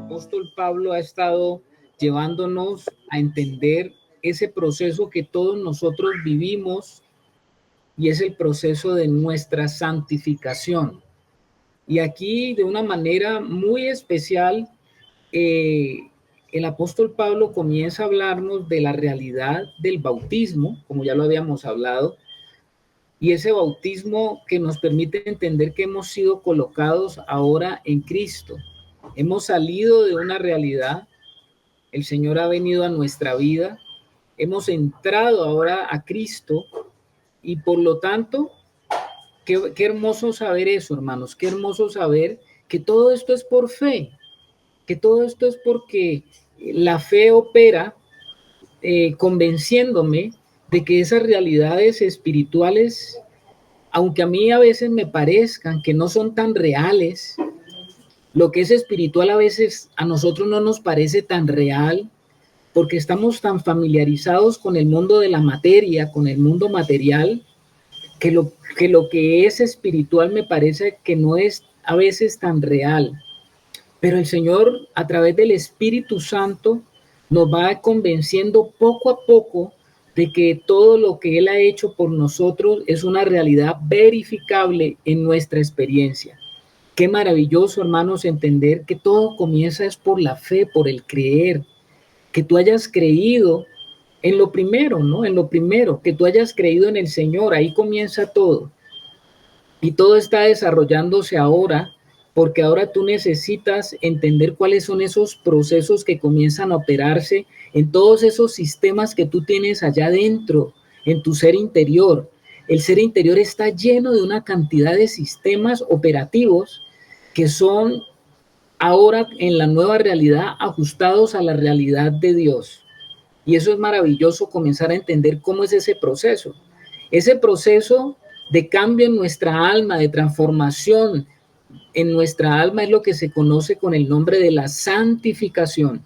Apóstol Pablo ha estado llevándonos a entender ese proceso que todos nosotros vivimos y es el proceso de nuestra santificación. Y aquí de una manera muy especial, eh, el apóstol Pablo comienza a hablarnos de la realidad del bautismo, como ya lo habíamos hablado, y ese bautismo que nos permite entender que hemos sido colocados ahora en Cristo. Hemos salido de una realidad, el Señor ha venido a nuestra vida, hemos entrado ahora a Cristo y por lo tanto, qué hermoso saber eso, hermanos, qué hermoso saber que todo esto es por fe, que todo esto es porque la fe opera convenciéndome de que esas realidades espirituales, aunque a mí a veces me parezcan que no son tan reales, lo que es espiritual a veces a nosotros no nos parece tan real porque estamos tan familiarizados con el mundo de la materia, con el mundo material, que lo que es espiritual me parece que no es a veces tan real. Pero el Señor, a través del Espíritu Santo, nos va convenciendo poco a poco de que todo lo que Él ha hecho por nosotros es una realidad verificable en nuestra experiencia. Qué maravilloso, hermanos, entender que todo comienza es por la fe, por el creer, que tú hayas creído en lo primero, ¿no? En lo primero, que tú hayas creído en el Señor, ahí comienza todo. Y todo está desarrollándose ahora, porque ahora tú necesitas entender cuáles son esos procesos que comienzan a operarse en todos esos sistemas que tú tienes allá adentro, en tu ser interior. El ser interior está lleno de una cantidad de sistemas operativos que son ahora en la nueva realidad ajustados a la realidad de Dios. Y eso es maravilloso, comenzar a entender cómo es ese proceso. Ese proceso de cambio en nuestra alma, de transformación en nuestra alma, es lo que se conoce con el nombre de la santificación.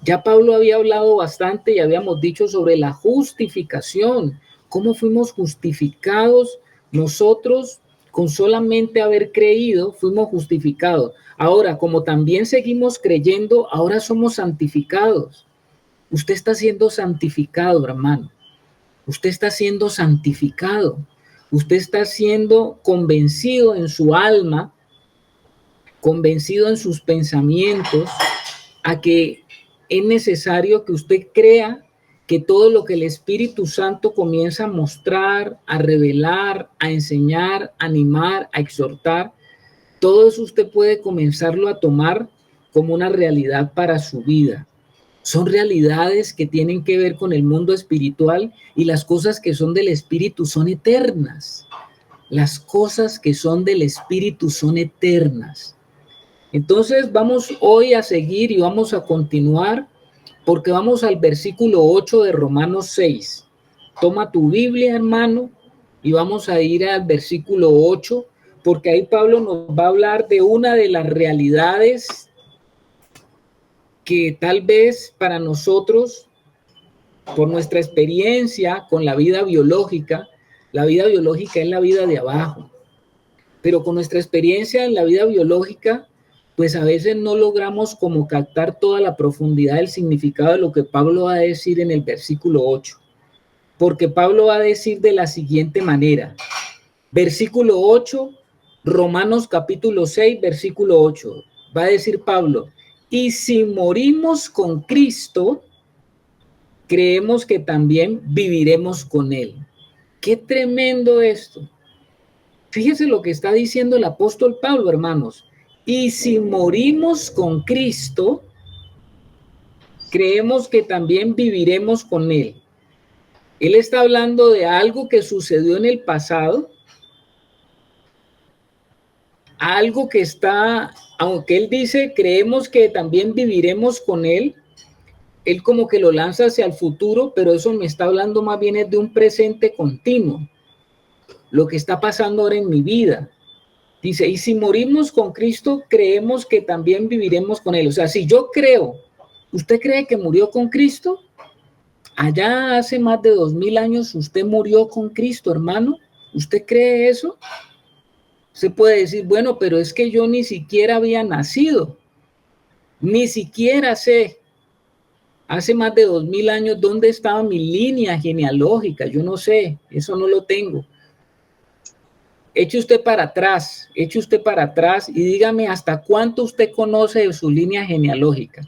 Ya Pablo había hablado bastante y habíamos dicho sobre la justificación, cómo fuimos justificados nosotros con solamente haber creído, fuimos justificados. Ahora, como también seguimos creyendo, ahora somos santificados. Usted está siendo santificado, hermano. Usted está siendo santificado. Usted está siendo convencido en su alma, convencido en sus pensamientos, a que es necesario que usted crea que todo lo que el Espíritu Santo comienza a mostrar, a revelar, a enseñar, a animar, a exhortar, todo eso usted puede comenzarlo a tomar como una realidad para su vida. Son realidades que tienen que ver con el mundo espiritual y las cosas que son del Espíritu son eternas. Las cosas que son del Espíritu son eternas. Entonces vamos hoy a seguir y vamos a continuar porque vamos al versículo 8 de Romanos 6. Toma tu Biblia, hermano, y vamos a ir al versículo 8 porque ahí Pablo nos va a hablar de una de las realidades que tal vez para nosotros, por nuestra experiencia con la vida biológica es la vida de abajo, pero con nuestra experiencia en la vida biológica, pues a veces no logramos como captar toda la profundidad del significado de lo que Pablo va a decir en el versículo 8, porque Pablo va a decir de la siguiente manera, versículo 8, Romanos capítulo 6, versículo 8, va a decir Pablo, y si morimos con Cristo, creemos que también viviremos con Él. Qué tremendo esto. Fíjese lo que está diciendo el apóstol Pablo, hermanos. Y si morimos con Cristo, creemos que también viviremos con Él. Él está hablando de algo que sucedió en el pasado, algo que está, aunque él dice, creemos que también viviremos con Él, él como que lo lanza hacia el futuro, pero eso me está hablando más bien es de un presente continuo, lo que está pasando ahora en mi vida. Dice, y si morimos con Cristo, creemos que también viviremos con Él. O sea, si yo creo, ¿usted cree que murió con Cristo? Allá hace más de 2000 años usted murió con Cristo, hermano. ¿Usted cree eso? Usted puede decir, bueno, pero es que yo ni siquiera había nacido, ni siquiera sé, hace más de 2000 años, dónde estaba mi línea genealógica. Yo no sé, eso no lo tengo. Eche usted para atrás y dígame hasta cuánto usted conoce de su línea genealógica.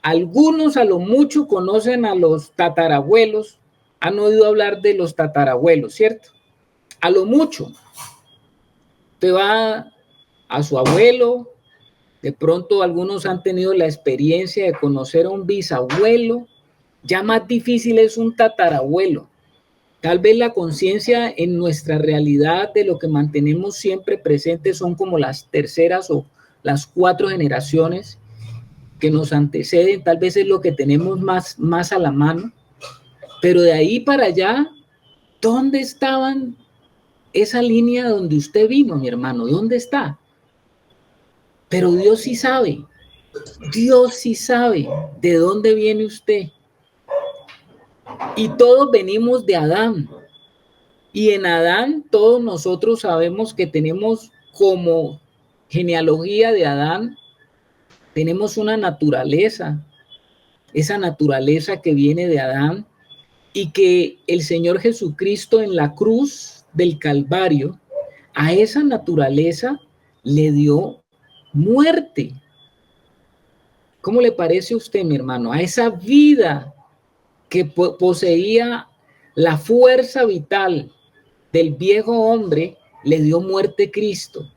Algunos a lo mucho conocen a los tatarabuelos, han oído hablar de los tatarabuelos, ¿cierto? A lo mucho. Usted va a su abuelo, de pronto algunos han tenido la experiencia de conocer a un bisabuelo, ya más difícil es un tatarabuelo. Tal vez la conciencia en nuestra realidad de lo que mantenemos siempre presente son como las terceras o las 4 generaciones que nos anteceden, tal vez es lo que tenemos más a la mano, pero de ahí para allá, ¿dónde estaban esa línea donde usted vino, mi hermano? ¿Dónde está? Pero Dios sí sabe de dónde viene usted. Y todos venimos de Adán. Y en Adán todos nosotros sabemos que tenemos como genealogía de Adán, tenemos una naturaleza, esa naturaleza que viene de Adán y que el Señor Jesucristo en la cruz del Calvario, a esa naturaleza le dio muerte. ¿Cómo le parece a usted, mi hermano? A esa vida que poseía la fuerza vital del viejo hombre, le dio muerte Cristo.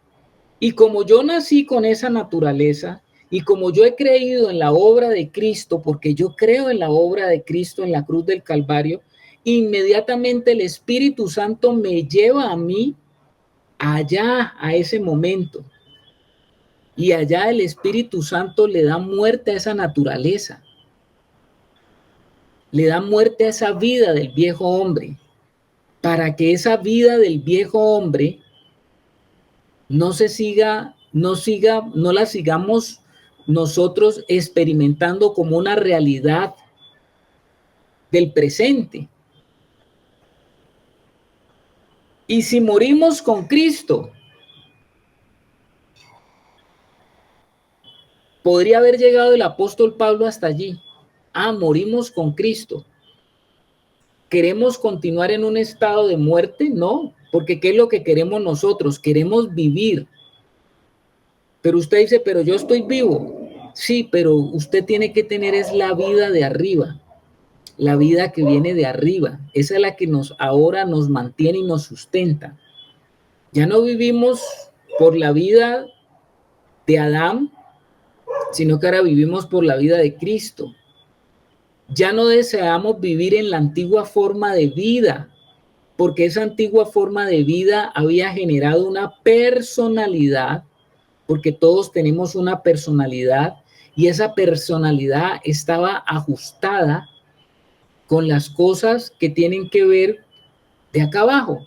Y como yo nací con esa naturaleza, y como yo he creído en la obra de Cristo, porque yo creo en la obra de Cristo en la cruz del Calvario, inmediatamente el Espíritu Santo me lleva a mí allá, a ese momento. Y allá el Espíritu Santo le da muerte a esa naturaleza. Le da muerte a esa vida del viejo hombre, para que esa vida del viejo hombre no la sigamos nosotros experimentando como una realidad del presente. Y si morimos con Cristo, podría haber llegado el apóstol Pablo hasta allí. Morimos con Cristo. ¿Queremos continuar en un estado de muerte? No, porque ¿qué es lo que queremos nosotros? Queremos vivir. Pero usted dice, pero yo estoy vivo. Sí, pero usted tiene que tener es la vida de arriba, la vida que viene de arriba. Esa es la que ahora nos mantiene y nos sustenta. Ya no vivimos por la vida de Adán, sino que ahora vivimos por la vida de Cristo. Ya no deseamos vivir en la antigua forma de vida, porque esa antigua forma de vida había generado una personalidad, porque todos tenemos una personalidad, y esa personalidad estaba ajustada con las cosas que tienen que ver de acá abajo.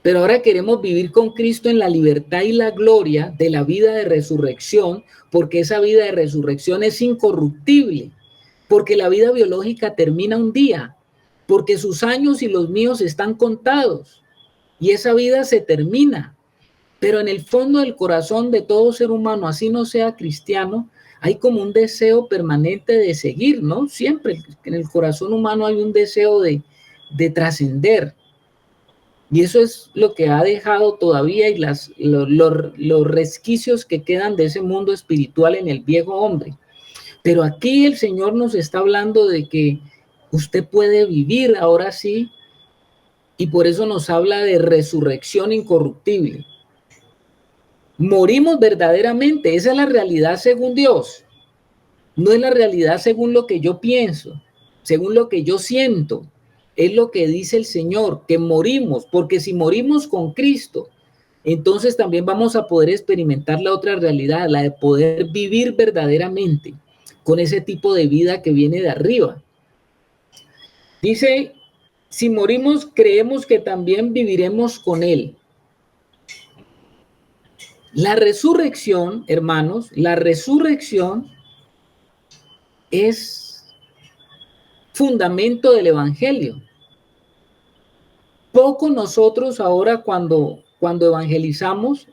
Pero ahora queremos vivir con Cristo en la libertad y la gloria de la vida de resurrección, porque esa vida de resurrección es incorruptible, porque la vida biológica termina un día, porque sus años y los míos están contados, y esa vida se termina. Pero en el fondo del corazón de todo ser humano, así no sea cristiano, hay como un deseo permanente de seguir, ¿no? Siempre en el corazón humano hay un deseo de trascender. Y eso es lo que ha dejado todavía y los resquicios que quedan de ese mundo espiritual en el viejo hombre. Pero aquí el Señor nos está hablando de que usted puede vivir ahora sí, y por eso nos habla de resurrección incorruptible. Morimos verdaderamente, esa es la realidad según Dios. No es la realidad según lo que yo pienso, según lo que yo siento. Es lo que dice el Señor, que morimos, porque si morimos con Cristo, entonces también vamos a poder experimentar la otra realidad, la de poder vivir verdaderamente con ese tipo de vida que viene de arriba. Dice, si morimos, creemos que también viviremos con Él. La resurrección, hermanos, la resurrección es fundamento del evangelio. Poco nosotros ahora cuando evangelizamos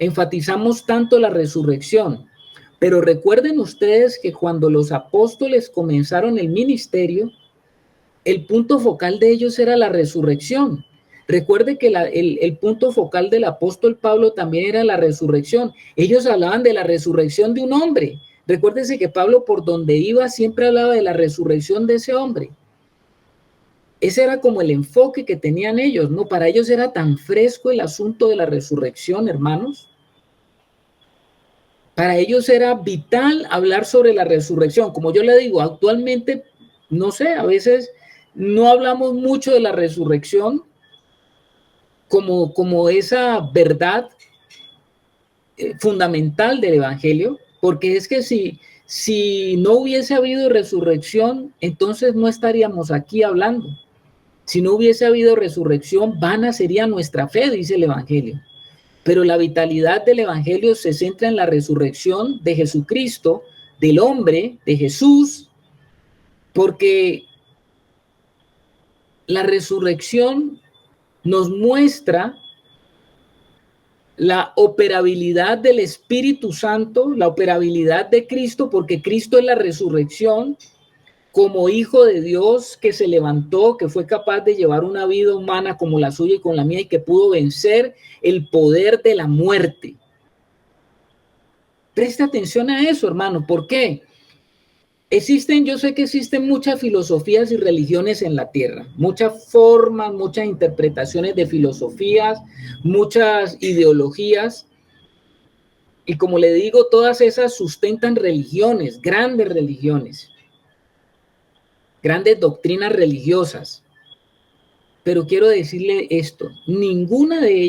enfatizamos tanto la resurrección. Pero recuerden ustedes que cuando los apóstoles comenzaron el ministerio, el punto focal de ellos era la resurrección. Recuerde que el punto focal del apóstol Pablo también era la resurrección. Ellos hablaban de la resurrección de un hombre. Recuérdese que Pablo, por donde iba, siempre hablaba de la resurrección de ese hombre. Ese era como el enfoque que tenían ellos, ¿no? Para ellos era tan fresco el asunto de la resurrección, hermanos. Para ellos era vital hablar sobre la resurrección. Como yo le digo, actualmente, no sé, a veces no hablamos mucho de la resurrección como esa verdad fundamental del evangelio, porque es que si no hubiese habido resurrección, entonces no estaríamos aquí hablando. Si no hubiese habido resurrección, vana sería nuestra fe, dice el evangelio. Pero la vitalidad del evangelio se centra en la resurrección de Jesucristo, del hombre, de Jesús, porque la resurrección nos muestra la operabilidad del Espíritu Santo, la operabilidad de Cristo, porque Cristo es la resurrección como hijo de Dios que se levantó, que fue capaz de llevar una vida humana como la suya y con la mía y que pudo vencer el poder de la muerte. Preste atención a eso, hermano. ¿Por qué? Yo sé que existen muchas filosofías y religiones en la tierra, muchas formas, muchas interpretaciones de filosofías, muchas ideologías. Y como le digo, todas esas sustentan religiones, grandes doctrinas religiosas. Pero quiero decirle esto, ninguna de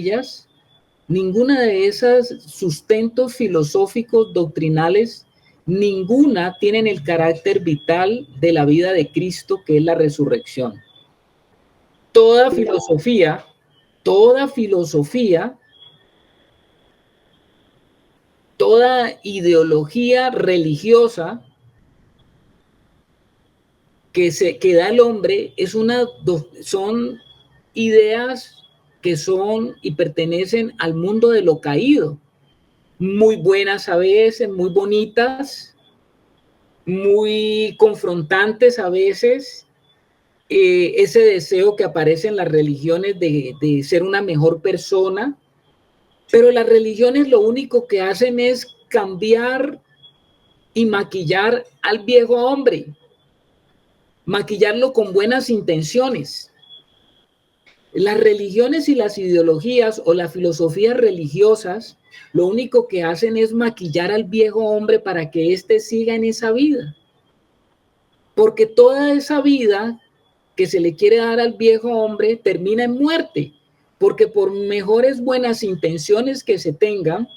esas sustentos filosóficos, doctrinales, ninguna tienen el carácter vital de la vida de Cristo, que es la resurrección. Toda filosofía, toda ideología religiosa que da el hombre son ideas que son y pertenecen al mundo de lo caído, muy buenas a veces, muy bonitas, muy confrontantes a veces, ese deseo que aparece en las religiones de ser una mejor persona, pero las religiones lo único que hacen es cambiar y maquillar al viejo hombre, maquillarlo con buenas intenciones. Las religiones y las ideologías o las filosofías religiosas lo único que hacen es maquillar al viejo hombre para que éste siga en esa vida. Porque toda esa vida que se le quiere dar al viejo hombre termina en muerte. Porque por mejores buenas intenciones que se tengan,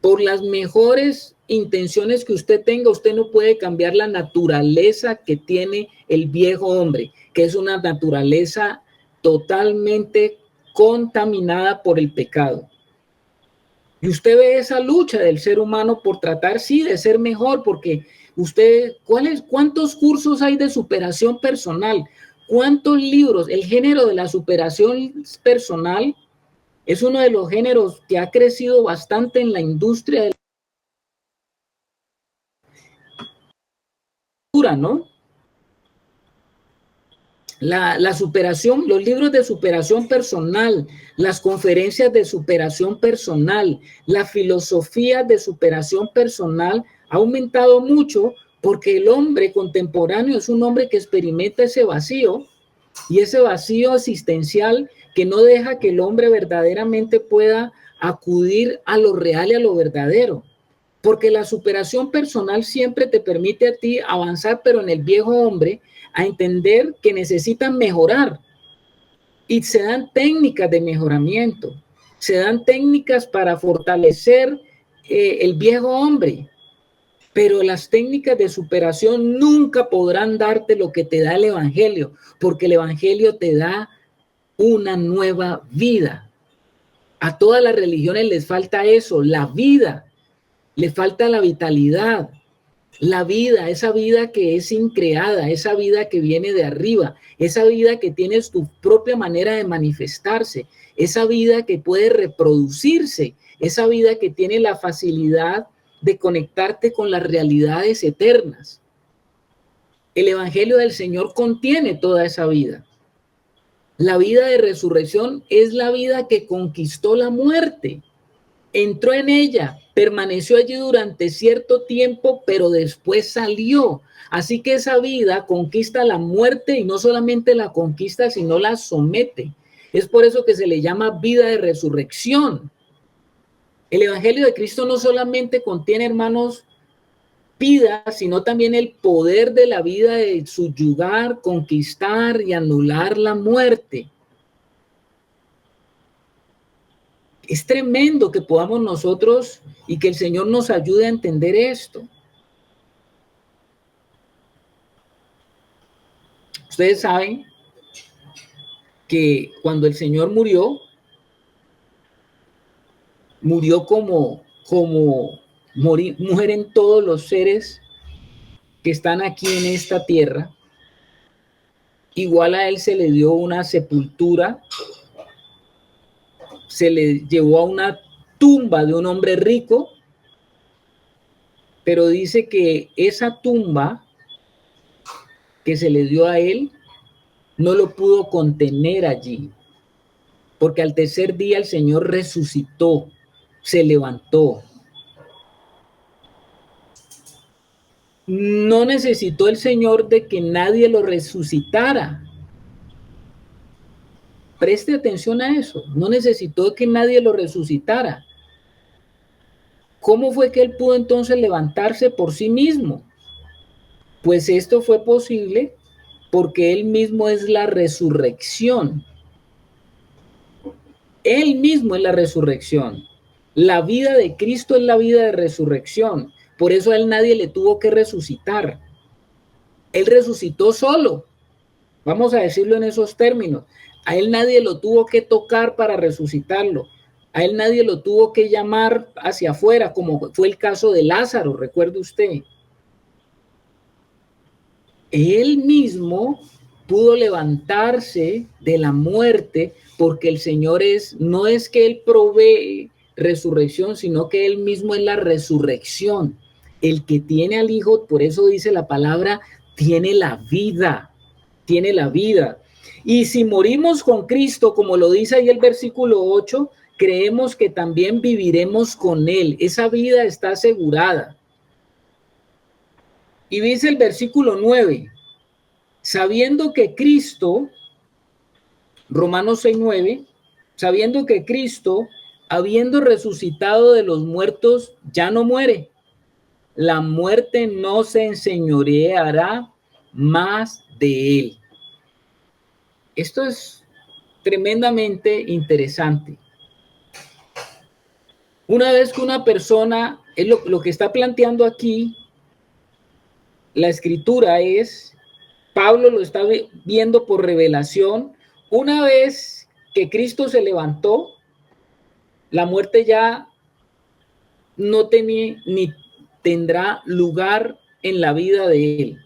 por las mejores intenciones que usted tenga, usted no puede cambiar la naturaleza que tiene el viejo hombre, que es una naturaleza totalmente contaminada por el pecado. Y usted ve esa lucha del ser humano por tratar, sí, de ser mejor, porque ¿cuántos cursos hay de superación personal? ¿Cuántos libros? El género de la superación personal es uno de los géneros que ha crecido bastante en la industria de la cultura, ¿no? La superación, los libros de superación personal, las conferencias de superación personal, la filosofía de superación personal ha aumentado mucho porque el hombre contemporáneo es un hombre que experimenta ese vacío y ese vacío existencial que no deja que el hombre verdaderamente pueda acudir a lo real y a lo verdadero. Porque la superación personal siempre te permite a ti avanzar, pero en el viejo hombre, a entender que necesitan mejorar. Y se dan técnicas de mejoramiento, se dan técnicas para fortalecer el viejo hombre. Pero las técnicas de superación nunca podrán darte lo que te da el evangelio, porque el evangelio te da una nueva vida. A todas las religiones les falta eso, la vida. Le falta la vitalidad. La vida, esa vida que es increada, esa vida que viene de arriba, esa vida que tiene su propia manera de manifestarse, esa vida que puede reproducirse, esa vida que tiene la facilidad de conectarte con las realidades eternas. El Evangelio del Señor contiene toda esa vida. La vida de resurrección es la vida que conquistó la muerte. Entró en ella, permaneció allí durante cierto tiempo, pero después salió. Así que esa vida conquista la muerte y no solamente la conquista, sino la somete. Es por eso que se le llama vida de resurrección. El Evangelio de Cristo no solamente contiene, hermanos, vida, sino también el poder de la vida de subyugar, conquistar y anular la muerte. Es tremendo que podamos nosotros y que el Señor nos ayude a entender esto. Ustedes saben que cuando el Señor murió como mueren todos los seres que están aquí en esta tierra. Igual a Él se le dio una sepultura, se le llevó a una tumba de un hombre rico, pero dice que esa tumba que se le dio a Él no lo pudo contener allí, porque al tercer día el Señor resucitó, se levantó. No necesitó el Señor de que nadie lo resucitara. Preste atención a eso. No necesitó que nadie lo resucitara. ¿Cómo fue que él pudo entonces levantarse por sí mismo? Pues esto fue posible porque él mismo es la resurrección. Él mismo es la resurrección. La vida de Cristo es la vida de resurrección. Por eso a él nadie le tuvo que resucitar. Él resucitó solo. Vamos a decirlo en esos términos. A él nadie lo tuvo que tocar para resucitarlo. A él nadie lo tuvo que llamar hacia afuera, como fue el caso de Lázaro, recuerde usted. Él mismo pudo levantarse de la muerte porque el Señor no es que Él provee resurrección, sino que Él mismo es la resurrección. El que tiene al Hijo, por eso dice la palabra, tiene la vida, tiene la vida. Y si morimos con Cristo, como lo dice ahí el versículo 8, creemos que también viviremos con Él. Esa vida está asegurada. Y dice el versículo 9, sabiendo que Cristo, Romanos 6:9, sabiendo que Cristo, habiendo resucitado de los muertos, ya no muere. La muerte no se enseñoreará más de él. Esto es tremendamente interesante. Una vez que una persona, es lo que está planteando aquí, la escritura es, Pablo lo está viendo por revelación, una vez que Cristo se levantó, la muerte ya no tenía ni tendrá lugar en la vida de él.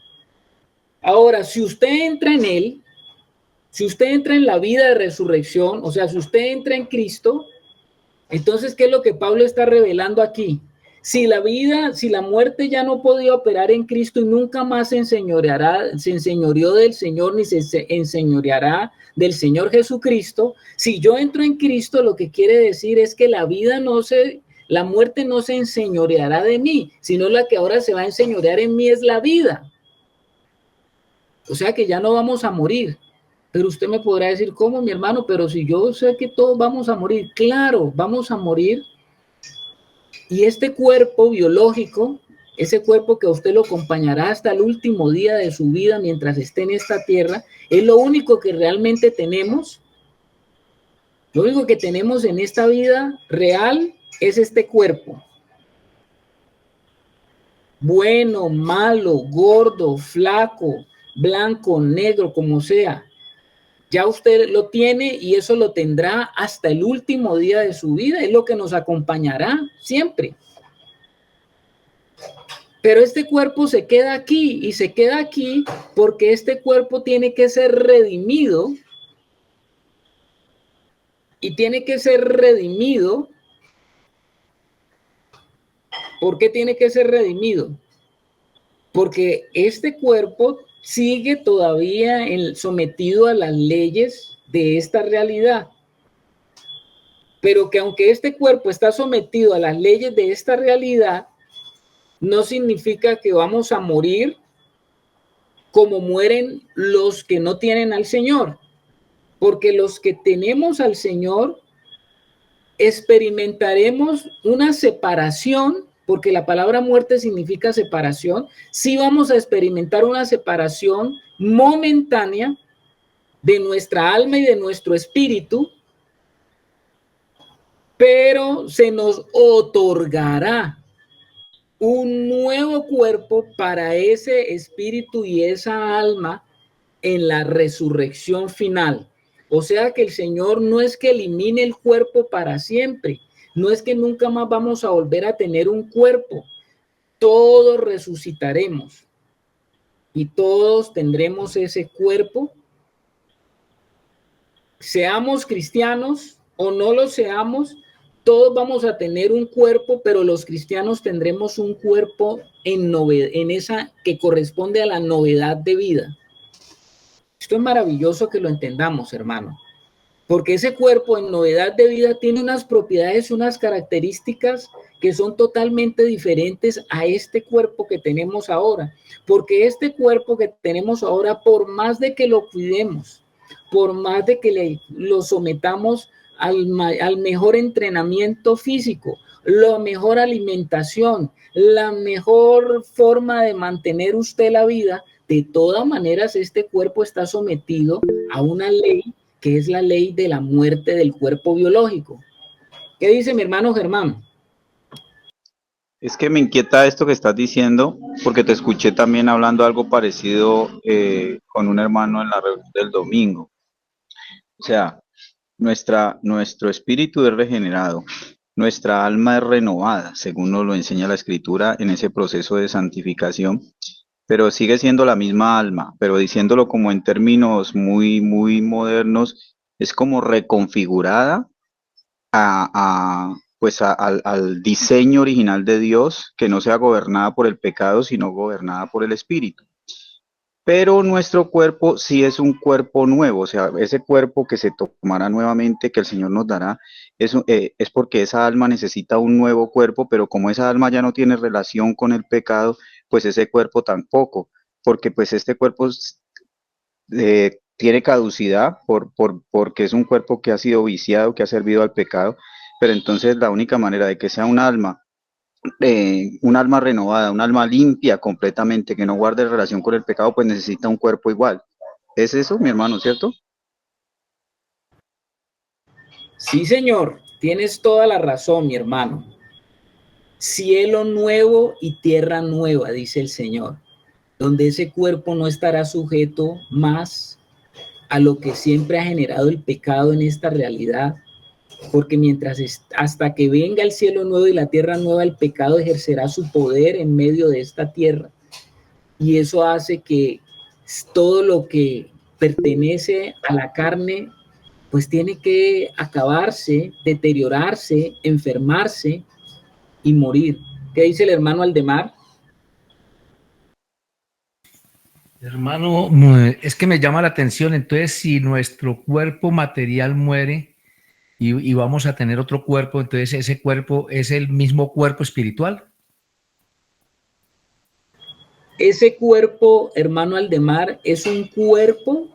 Ahora, si usted entra en él, si usted entra en la vida de resurrección, o sea, si usted entra en Cristo, entonces, ¿qué es lo que Pablo está revelando aquí? Si la muerte ya no podía operar en Cristo y nunca más se enseñoreó del Señor ni se enseñoreará del Señor Jesucristo, si yo entro en Cristo, lo que quiere decir es que la muerte no se enseñoreará de mí, sino la que ahora se va a enseñorear en mí es la vida. O sea que ya no vamos a morir. Pero usted me podrá decir, ¿cómo, mi hermano? Pero si yo sé que todos vamos a morir. Claro, vamos a morir. Y este cuerpo biológico, ese cuerpo que a usted lo acompañará hasta el último día de su vida mientras esté en esta tierra, es lo único que realmente tenemos. Lo único que tenemos en esta vida real es este cuerpo. Bueno, malo, gordo, flaco, blanco, negro, como sea. Ya usted lo tiene y eso lo tendrá hasta el último día de su vida. Es lo que nos acompañará siempre. Pero este cuerpo se queda aquí y se queda aquí porque este cuerpo tiene que ser redimido y tiene que ser redimido. ¿Por qué tiene que ser redimido? Porque este cuerpo sigue todavía sometido a las leyes de esta realidad. Pero que aunque este cuerpo está sometido a las leyes de esta realidad, no significa que vamos a morir como mueren los que no tienen al Señor. Porque los que tenemos al Señor experimentaremos una separación, porque la palabra muerte significa separación. Sí vamos a experimentar una separación momentánea de nuestra alma y de nuestro espíritu, pero se nos otorgará un nuevo cuerpo para ese espíritu y esa alma en la resurrección final. O sea que el Señor no es que elimine el cuerpo para siempre, no es que nunca más vamos a volver a tener un cuerpo. Todos resucitaremos y todos tendremos ese cuerpo, seamos cristianos o no lo seamos. Todos vamos a tener un cuerpo, pero los cristianos tendremos un cuerpo en esa que corresponde a la novedad de vida. Esto es maravilloso que lo entendamos, hermano, porque ese cuerpo en novedad de vida tiene unas propiedades, unas características que son totalmente diferentes a este cuerpo que tenemos ahora, porque este cuerpo que tenemos ahora, por más de que lo cuidemos, por más de que lo sometamos al mejor entrenamiento físico, la mejor alimentación, la mejor forma de mantener usted la vida, de todas maneras este cuerpo está sometido a una ley que es la ley de la muerte del cuerpo biológico. ¿Qué dice mi hermano Germán? Es que me inquieta esto que estás diciendo, porque te escuché también hablando algo parecido con un hermano en la reunión del domingo. O sea, nuestro espíritu es regenerado, nuestra alma es renovada, según nos lo enseña la Escritura en ese proceso de santificación, pero sigue siendo la misma alma, pero diciéndolo como en términos muy, muy modernos, es como reconfigurada al diseño original de Dios, que no sea gobernada por el pecado, sino gobernada por el Espíritu. Pero nuestro cuerpo sí es un cuerpo nuevo, o sea, ese cuerpo que se tomará nuevamente, que el Señor nos dará, es porque esa alma necesita un nuevo cuerpo, pero como esa alma ya no tiene relación con el pecado, pues ese cuerpo tampoco, porque pues este cuerpo tiene caducidad porque es un cuerpo que ha sido viciado, que ha servido al pecado, pero entonces la única manera de que sea un alma renovada, un alma limpia completamente, que no guarde relación con el pecado, pues necesita un cuerpo igual. ¿Es eso, mi hermano, cierto? Sí, señor, tienes toda la razón, mi hermano. Cielo nuevo y tierra nueva, dice el Señor, donde ese cuerpo no estará sujeto más a lo que siempre ha generado el pecado en esta realidad, porque hasta que venga el cielo nuevo y la tierra nueva, el pecado ejercerá su poder en medio de esta tierra, y eso hace que todo lo que pertenece a la carne pues tiene que acabarse, deteriorarse, enfermarse y morir. ¿Qué dice el hermano Aldemar? Hermano, es que me llama la atención. Entonces, si nuestro cuerpo material muere y vamos a tener otro cuerpo, entonces ese cuerpo es el mismo cuerpo espiritual. Ese cuerpo, hermano Aldemar, es un cuerpo,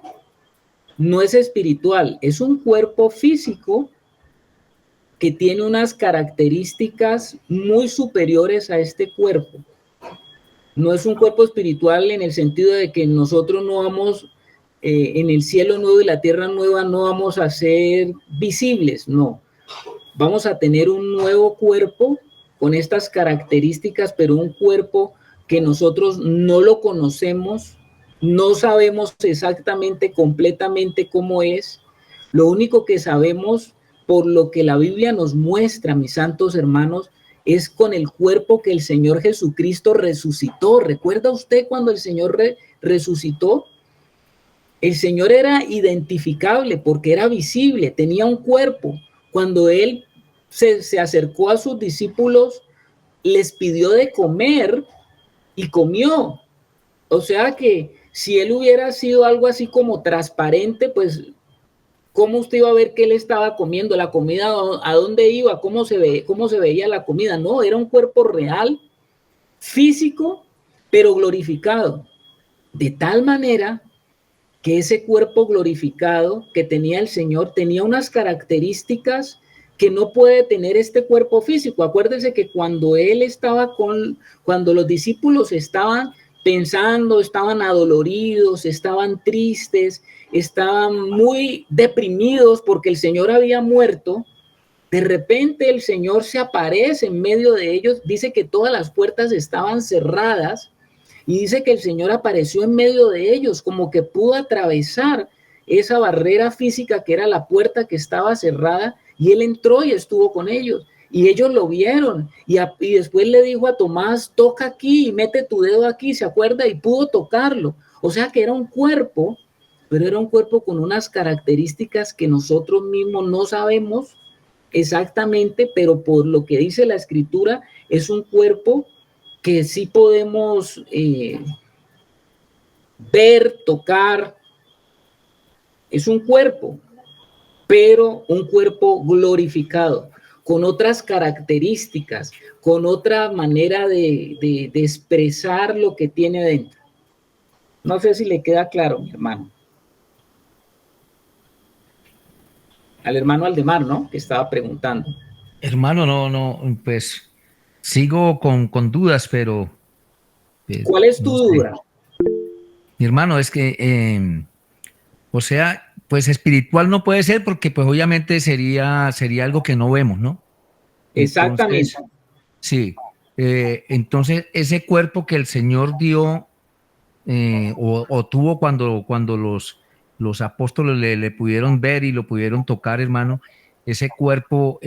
no es espiritual, es un cuerpo físico que tiene unas características muy superiores a este cuerpo. No es un cuerpo espiritual en el sentido de que nosotros no vamos, en el cielo nuevo y la tierra nueva, no vamos a ser visibles, no. Vamos a tener un nuevo cuerpo con estas características, pero un cuerpo que nosotros no lo conocemos, no sabemos exactamente, completamente cómo es. Lo único que sabemos, por lo que la Biblia nos muestra, mis santos hermanos, es con el cuerpo que el Señor Jesucristo resucitó. ¿Recuerda usted cuando el Señor resucitó? El Señor era identificable porque era visible, tenía un cuerpo. Cuando Él se acercó a sus discípulos, les pidió de comer y comió. O sea que si Él hubiera sido algo así como transparente, pues ¿cómo usted iba a ver que Él estaba comiendo? La comida, ¿a dónde iba? ¿Cómo se veía la comida? No, era un cuerpo real, físico, pero glorificado. De tal manera que ese cuerpo glorificado que tenía el Señor tenía unas características que no puede tener este cuerpo físico. Acuérdense que cuando los discípulos estaban pensando, estaban adoloridos, estaban tristes, estaban muy deprimidos porque el Señor había muerto. De repente el Señor se aparece en medio de ellos, dice que todas las puertas estaban cerradas y dice que el Señor apareció en medio de ellos, como que pudo atravesar esa barrera física que era la puerta que estaba cerrada, y Él entró y estuvo con ellos. Y ellos lo vieron, y después le dijo a Tomás, toca aquí y mete tu dedo aquí, ¿se acuerda? Y pudo tocarlo. O sea que era un cuerpo, pero era un cuerpo con unas características que nosotros mismos no sabemos exactamente, pero por lo que dice la Escritura, es un cuerpo que sí podemos ver, tocar. Es un cuerpo, pero un cuerpo glorificado, con otras características, con otra manera de expresar lo que tiene dentro. No sé si le queda claro, mi hermano. Al hermano Aldemar, ¿no? Que estaba preguntando. Hermano, no, pues sigo con dudas, pero pues, ¿Cuál es tu no sé. duda? Mi hermano, es que, o sea, pues espiritual no puede ser porque pues obviamente sería algo que no vemos, ¿no? Exactamente. Entonces, sí, entonces ese cuerpo que el Señor dio o tuvo cuando los apóstoles le pudieron ver y lo pudieron tocar, hermano, ese cuerpo,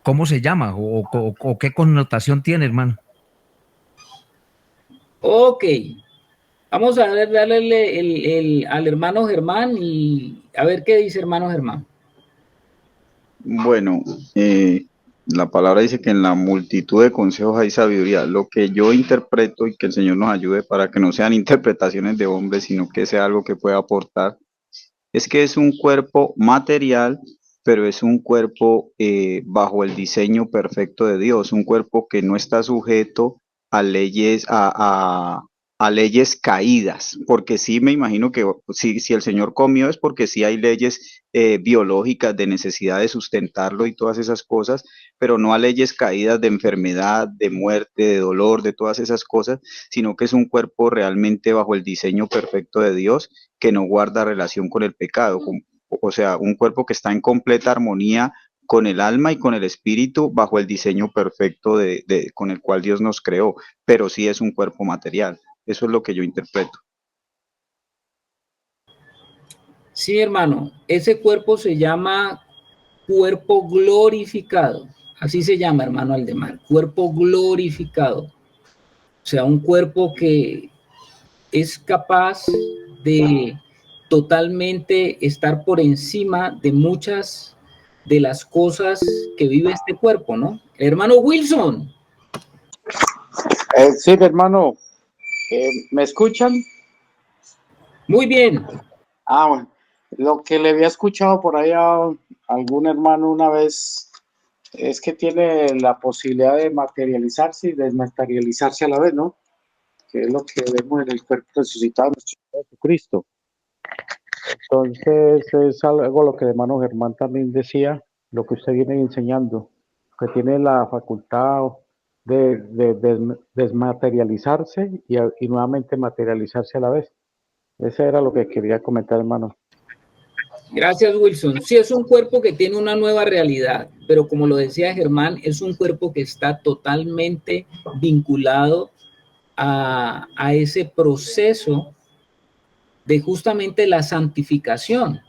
¿cómo se llama? O qué connotación tiene, hermano? Ok. Vamos a darle al hermano Germán y a ver qué dice hermano Germán. Bueno, la palabra dice que en la multitud de consejos hay sabiduría. Lo que yo interpreto y que el Señor nos ayude para que no sean interpretaciones de hombres, sino que sea algo que pueda aportar, es que es un cuerpo material, pero es un cuerpo bajo el diseño perfecto de Dios, un cuerpo que no está sujeto a leyes, a leyes caídas, porque sí me imagino que si el Señor comió es porque sí hay leyes biológicas de necesidad de sustentarlo y todas esas cosas, pero no a leyes caídas de enfermedad, de muerte, de dolor, de todas esas cosas, sino que es un cuerpo realmente bajo el diseño perfecto de Dios que no guarda relación con el pecado, o sea, un cuerpo que está en completa armonía con el alma y con el espíritu bajo el diseño perfecto con el cual Dios nos creó, pero sí es un cuerpo material. Eso es lo que yo interpreto. Sí, hermano, ese cuerpo se llama cuerpo glorificado. Así se llama, hermano Aldemar, cuerpo glorificado. O sea, un cuerpo que es capaz de totalmente estar por encima de muchas de las cosas que vive este cuerpo, ¿no? Hermano Wilson. Sí, hermano, ¿me escuchan? Muy bien. Bueno, lo que le había escuchado por ahí a algún hermano una vez es que tiene la posibilidad de materializarse y desmaterializarse a la vez, ¿no? Que es lo que vemos en el cuerpo resucitado de nuestro Señor Jesucristo. Entonces es algo lo que el hermano Germán también decía, lo que usted viene enseñando, que tiene la facultad de desmaterializarse y nuevamente materializarse a la vez. Ese era lo que quería comentar, hermano. Gracias, Wilson. Sí, es un cuerpo que tiene una nueva realidad, pero como lo decía Germán, es un cuerpo que está totalmente vinculado a ese proceso de justamente la santificación.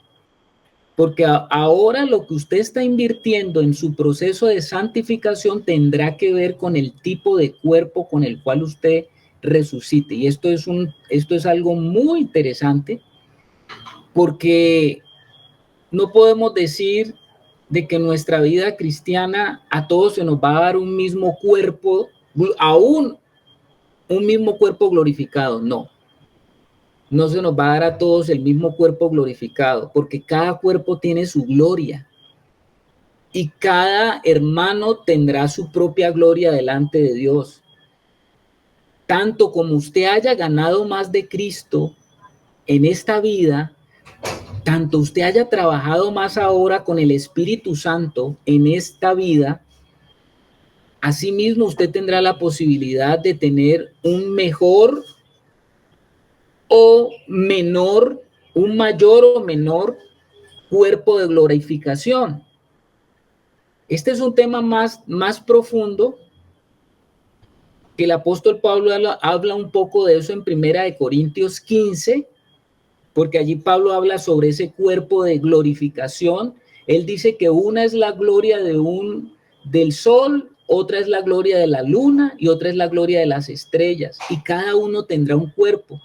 porque ahora lo que usted está invirtiendo en su proceso de santificación tendrá que ver con el tipo de cuerpo con el cual usted resucite. Y esto es algo muy interesante, porque no podemos decir de que nuestra vida cristiana a todos se nos va a dar un mismo cuerpo, aún un mismo cuerpo glorificado. No se nos va a dar a todos el mismo cuerpo glorificado, porque cada cuerpo tiene su gloria y cada hermano tendrá su propia gloria delante de Dios. Tanto como usted haya ganado más de Cristo en esta vida, tanto usted haya trabajado más ahora con el Espíritu Santo en esta vida, asimismo usted tendrá la posibilidad de tener un mejor o menor, un mayor o menor cuerpo de glorificación. Este es un tema más profundo, que el apóstol Pablo habla un poco de eso en 1 Corintios 15, porque allí Pablo habla sobre ese cuerpo de glorificación. Él dice que una es la gloria del sol, otra es la gloria de la luna y otra es la gloria de las estrellas, y cada uno tendrá un cuerpo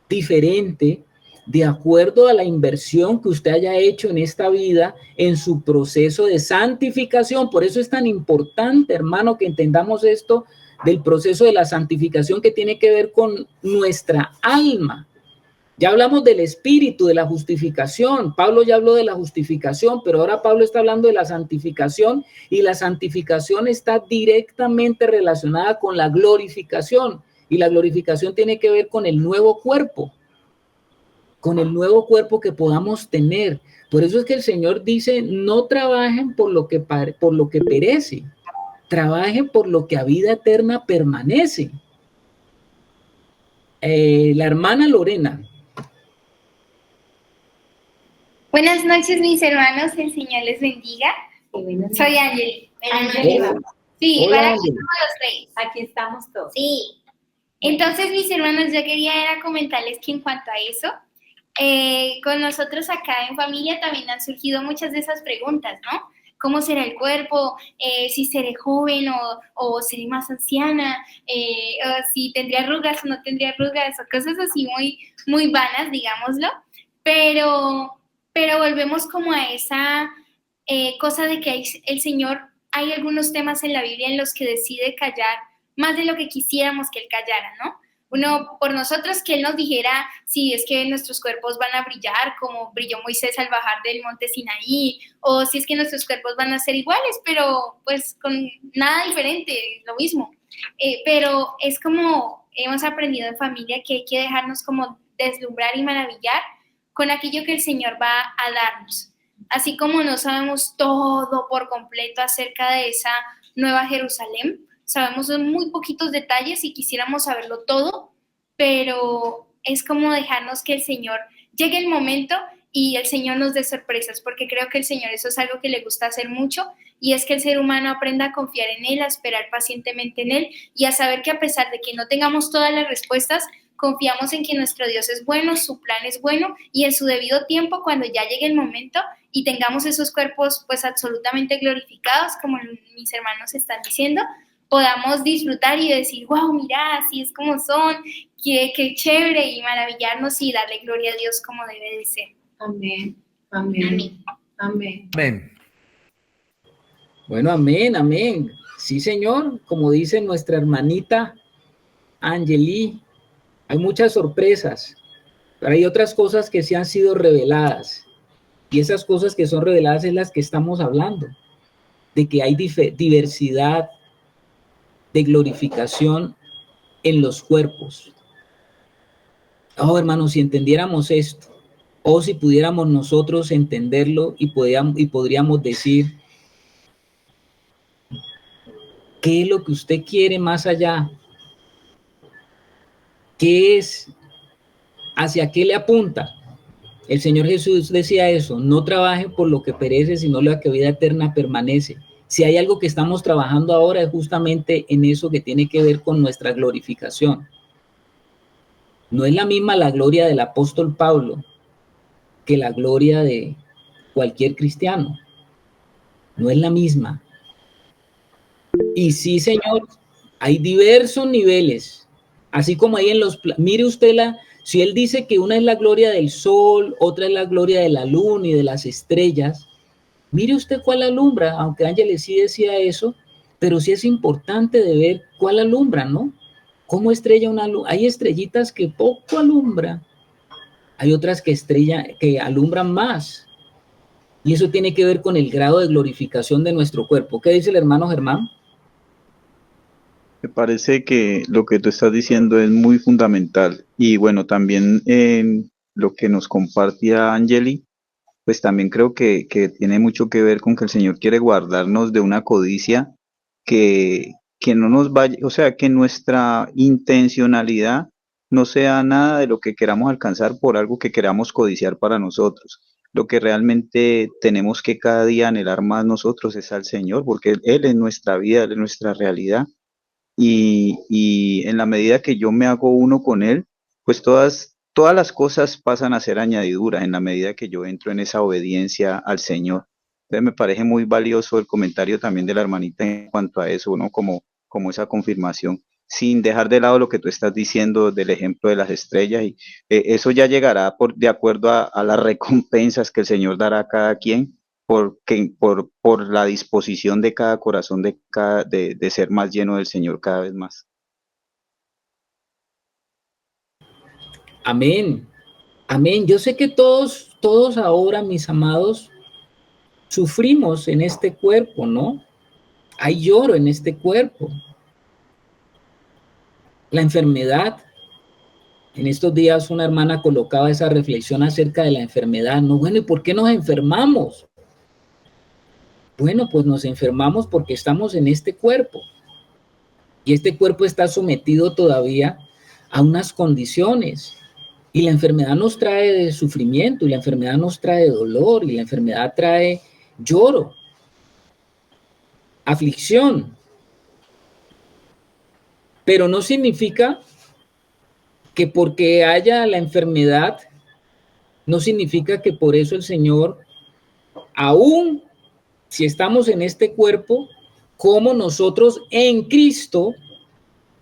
diferente de acuerdo a la inversión que usted haya hecho en esta vida en su proceso de santificación. Por eso es tan importante, hermano, que entendamos esto del proceso de la santificación, que tiene que ver con nuestra alma. Ya hablamos del espíritu, de la justificación. Pablo ya habló de la justificación, pero ahora Pablo está hablando de la santificación, y la santificación está directamente relacionada con la glorificación, y la glorificación tiene que ver con el nuevo cuerpo que podamos tener. Por eso es que el Señor dice: no trabajen por lo que perece, trabajen por lo que a vida eterna permanece. La hermana Lorena. Buenas noches, mis hermanos, el Señor les bendiga. Soy Angeli. Sí, Hola, para aquí Angeli. estamos los tres. Aquí estamos todos. Sí. Entonces, mis hermanos, yo quería comentarles que en cuanto a eso, con nosotros acá en familia también han surgido muchas de esas preguntas, ¿no? ¿Cómo será el cuerpo? Si seré joven o seré más anciana, o si tendría arrugas o no tendría arrugas, o cosas así muy, muy vanas, digámoslo. Pero volvemos como a esa cosa de que el Señor, hay algunos temas en la Biblia en los que decide callar más de lo que quisiéramos que Él callara, ¿no? Uno, por nosotros, que Él nos dijera si es que nuestros cuerpos van a brillar como brilló Moisés al bajar del monte Sinaí, o si es que nuestros cuerpos van a ser iguales, pero pues con nada diferente, lo mismo. Pero es como hemos aprendido en familia que hay que dejarnos como deslumbrar y maravillar con aquello que el Señor va a darnos. Así como no sabemos todo por completo acerca de esa nueva Jerusalén, sabemos muy poquitos detalles y quisiéramos saberlo todo, pero es como dejarnos que el Señor llegue el momento y el Señor nos dé sorpresas, porque creo que el Señor eso es algo que le gusta hacer mucho, y es que el ser humano aprenda a confiar en Él, a esperar pacientemente en Él y a saber que a pesar de que no tengamos todas las respuestas, confiamos en que nuestro Dios es bueno, su plan es bueno, y en su debido tiempo, cuando ya llegue el momento y tengamos esos cuerpos pues absolutamente glorificados, como mis hermanos están diciendo, podamos disfrutar y decir: wow, mira, así es como son, qué chévere, y maravillarnos y darle gloria a Dios como debe de ser. Amén. Amén. Amén. Amén. Bueno, amén, amén. Sí, Señor, como dice nuestra hermanita Angeli, hay muchas sorpresas, pero hay otras cosas que sí han sido reveladas, y esas cosas que son reveladas es las que estamos hablando, de que hay diversidad de glorificación en los cuerpos. Oh, hermanos, si entendiéramos esto, o si pudiéramos nosotros entenderlo y podríamos decir: ¿qué es lo que usted quiere más allá? ¿Qué es? ¿Hacia qué le apunta? El Señor Jesús decía eso: no trabajen por lo que perece, sino lo que vida eterna permanece. Si hay algo que estamos trabajando ahora es justamente en eso que tiene que ver con nuestra glorificación. No es la misma la gloria del apóstol Pablo que la gloria de cualquier cristiano. No es la misma. Y sí, Señor, hay diversos niveles, así como hay en los... Mire usted, si Él dice que una es la gloria del sol, otra es la gloria de la luna y de las estrellas, mire usted cuál alumbra, aunque Ángeles sí decía eso, pero sí es importante de ver cuál alumbra, ¿no? ¿Cómo estrella una luz? Hay estrellitas que poco alumbran, hay otras que alumbran más. Y eso tiene que ver con el grado de glorificación de nuestro cuerpo. ¿Qué dice el hermano Germán? Me parece que lo que tú estás diciendo es muy fundamental. Y bueno, también lo que nos compartía Angeli, pues también creo que tiene mucho que ver con que el Señor quiere guardarnos de una codicia que no nos vaya, o sea, que nuestra intencionalidad no sea nada de lo que queramos alcanzar por algo que queramos codiciar para nosotros. Lo que realmente tenemos que cada día anhelar más nosotros es al Señor, porque Él es nuestra vida, Él es nuestra realidad. Y en la medida que yo me hago uno con Él, pues todas las cosas pasan a ser añadiduras en la medida que yo entro en esa obediencia al Señor. Entonces me parece muy valioso el comentario también de la hermanita en cuanto a eso, ¿no? Como esa confirmación, sin dejar de lado lo que tú estás diciendo del ejemplo de las estrellas, y eso ya llegará de acuerdo a las recompensas que el Señor dará a cada quien por la disposición de cada corazón de ser más lleno del Señor cada vez más. Amén. Amén. Yo sé que todos ahora, mis amados, sufrimos en este cuerpo, ¿no? Hay lloro en este cuerpo. La enfermedad. En estos días una hermana colocaba esa reflexión acerca de la enfermedad. No, bueno, ¿y por qué nos enfermamos? Bueno, pues nos enfermamos porque estamos en este cuerpo. Y este cuerpo está sometido todavía a unas condiciones. Y la enfermedad nos trae sufrimiento, y la enfermedad nos trae dolor, y la enfermedad trae lloro, aflicción. Pero no significa que porque haya la enfermedad, no significa que por eso el Señor, aún si estamos en este cuerpo, como nosotros en Cristo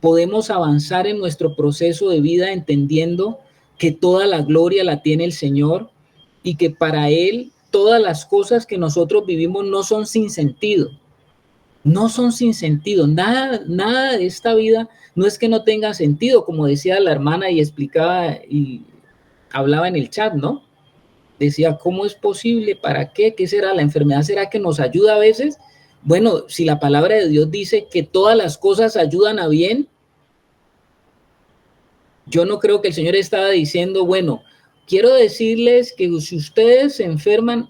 podemos avanzar en nuestro proceso de vida entendiendo que toda la gloria la tiene el Señor y que para Él todas las cosas que nosotros vivimos no son sin sentido. No son sin sentido. Nada de esta vida no es que no tenga sentido, como decía la hermana y explicaba y hablaba en el chat, ¿no? Decía, ¿cómo es posible? ¿Para qué? ¿Qué será? ¿La enfermedad será que nos ayuda a veces? Bueno, si la palabra de Dios dice que todas las cosas ayudan a bien, yo no creo que el Señor estaba diciendo, bueno, quiero decirles que si ustedes se enferman,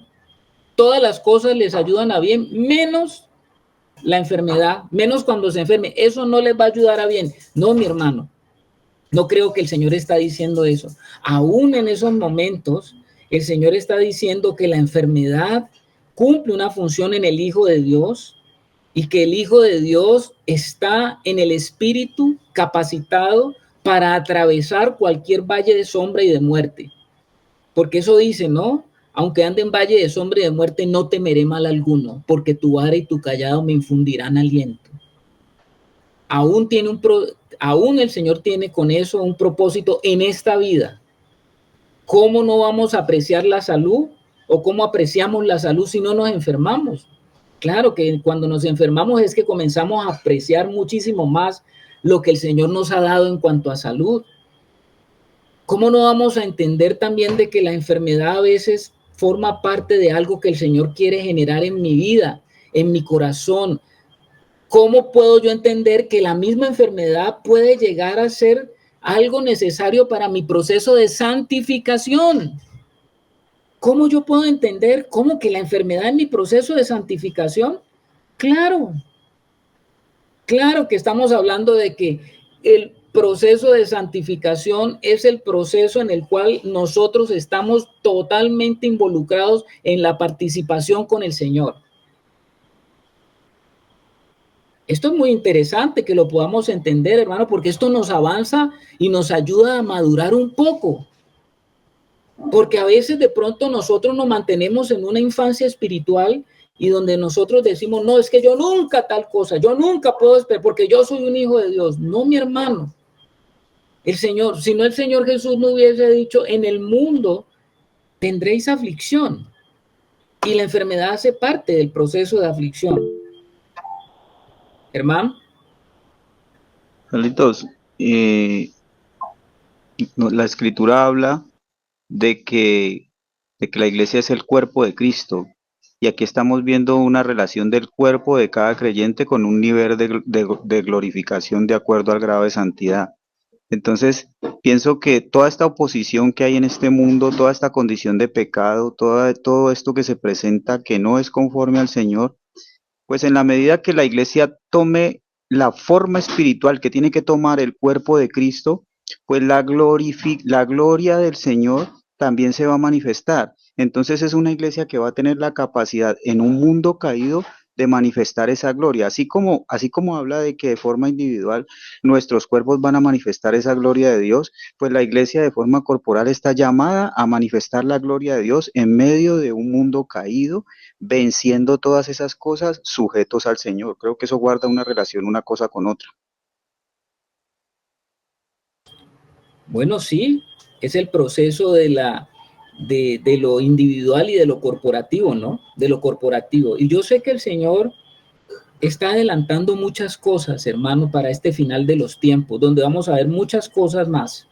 todas las cosas les ayudan a bien, menos la enfermedad, menos cuando se enferme. Eso no les va a ayudar a bien. No, mi hermano, no creo que el Señor está diciendo eso. Aún en esos momentos, el Señor está diciendo que la enfermedad cumple una función en el Hijo de Dios y que el Hijo de Dios está en el Espíritu capacitado para atravesar cualquier valle de sombra y de muerte. Porque eso dice, ¿no? Aunque ande en valle de sombra y de muerte, no temeré mal alguno, porque tu vara y tu callado me infundirán aliento. Aún el Señor tiene con eso un propósito en esta vida. ¿Cómo no vamos a apreciar la salud? ¿O cómo apreciamos la salud si no nos enfermamos? Claro que cuando nos enfermamos es que comenzamos a apreciar muchísimo más lo que el Señor nos ha dado en cuanto a salud. ¿Cómo no vamos a entender también de que la enfermedad a veces forma parte de algo que el Señor quiere generar en mi vida, en mi corazón? ¿Cómo puedo yo entender que la misma enfermedad puede llegar a ser algo necesario para mi proceso de santificación? ¿Cómo yo puedo entender cómo que la enfermedad es mi proceso de santificación? Claro que estamos hablando de que el proceso de santificación es el proceso en el cual nosotros estamos totalmente involucrados en la participación con el Señor. Esto es muy interesante que lo podamos entender, hermano, porque esto nos avanza y nos ayuda a madurar un poco. Porque a veces de pronto nosotros nos mantenemos en una infancia espiritual y donde nosotros decimos, no, es que yo nunca tal cosa, yo nunca puedo esperar porque yo soy un hijo de Dios. No, mi hermano. El Señor, si no el Señor Jesús no hubiese dicho, en el mundo tendréis aflicción. Y la enfermedad hace parte del proceso de aflicción. Hermano. Carlitos, la escritura habla de que la iglesia es el cuerpo de Cristo. Y aquí estamos viendo una relación del cuerpo de cada creyente con un nivel de glorificación de acuerdo al grado de santidad. Entonces, pienso que toda esta oposición que hay en este mundo, toda esta condición de pecado, todo esto que se presenta que no es conforme al Señor, pues en la medida que la iglesia tome la forma espiritual que tiene que tomar el cuerpo de Cristo, pues la gloria del Señor también se va a manifestar. Entonces es una iglesia que va a tener la capacidad en un mundo caído de manifestar esa gloria, así como habla de que de forma individual nuestros cuerpos van a manifestar esa gloria de Dios, pues la iglesia de forma corporal está llamada a manifestar la gloria de Dios en medio de un mundo caído, venciendo todas esas cosas sujetos al Señor. Creo que eso guarda una relación una cosa con otra. Bueno, sí, es el proceso de lo individual y de lo corporativo, ¿no? De lo corporativo. Y yo sé que el Señor está adelantando muchas cosas, hermano, para este final de los tiempos, donde vamos a ver muchas cosas más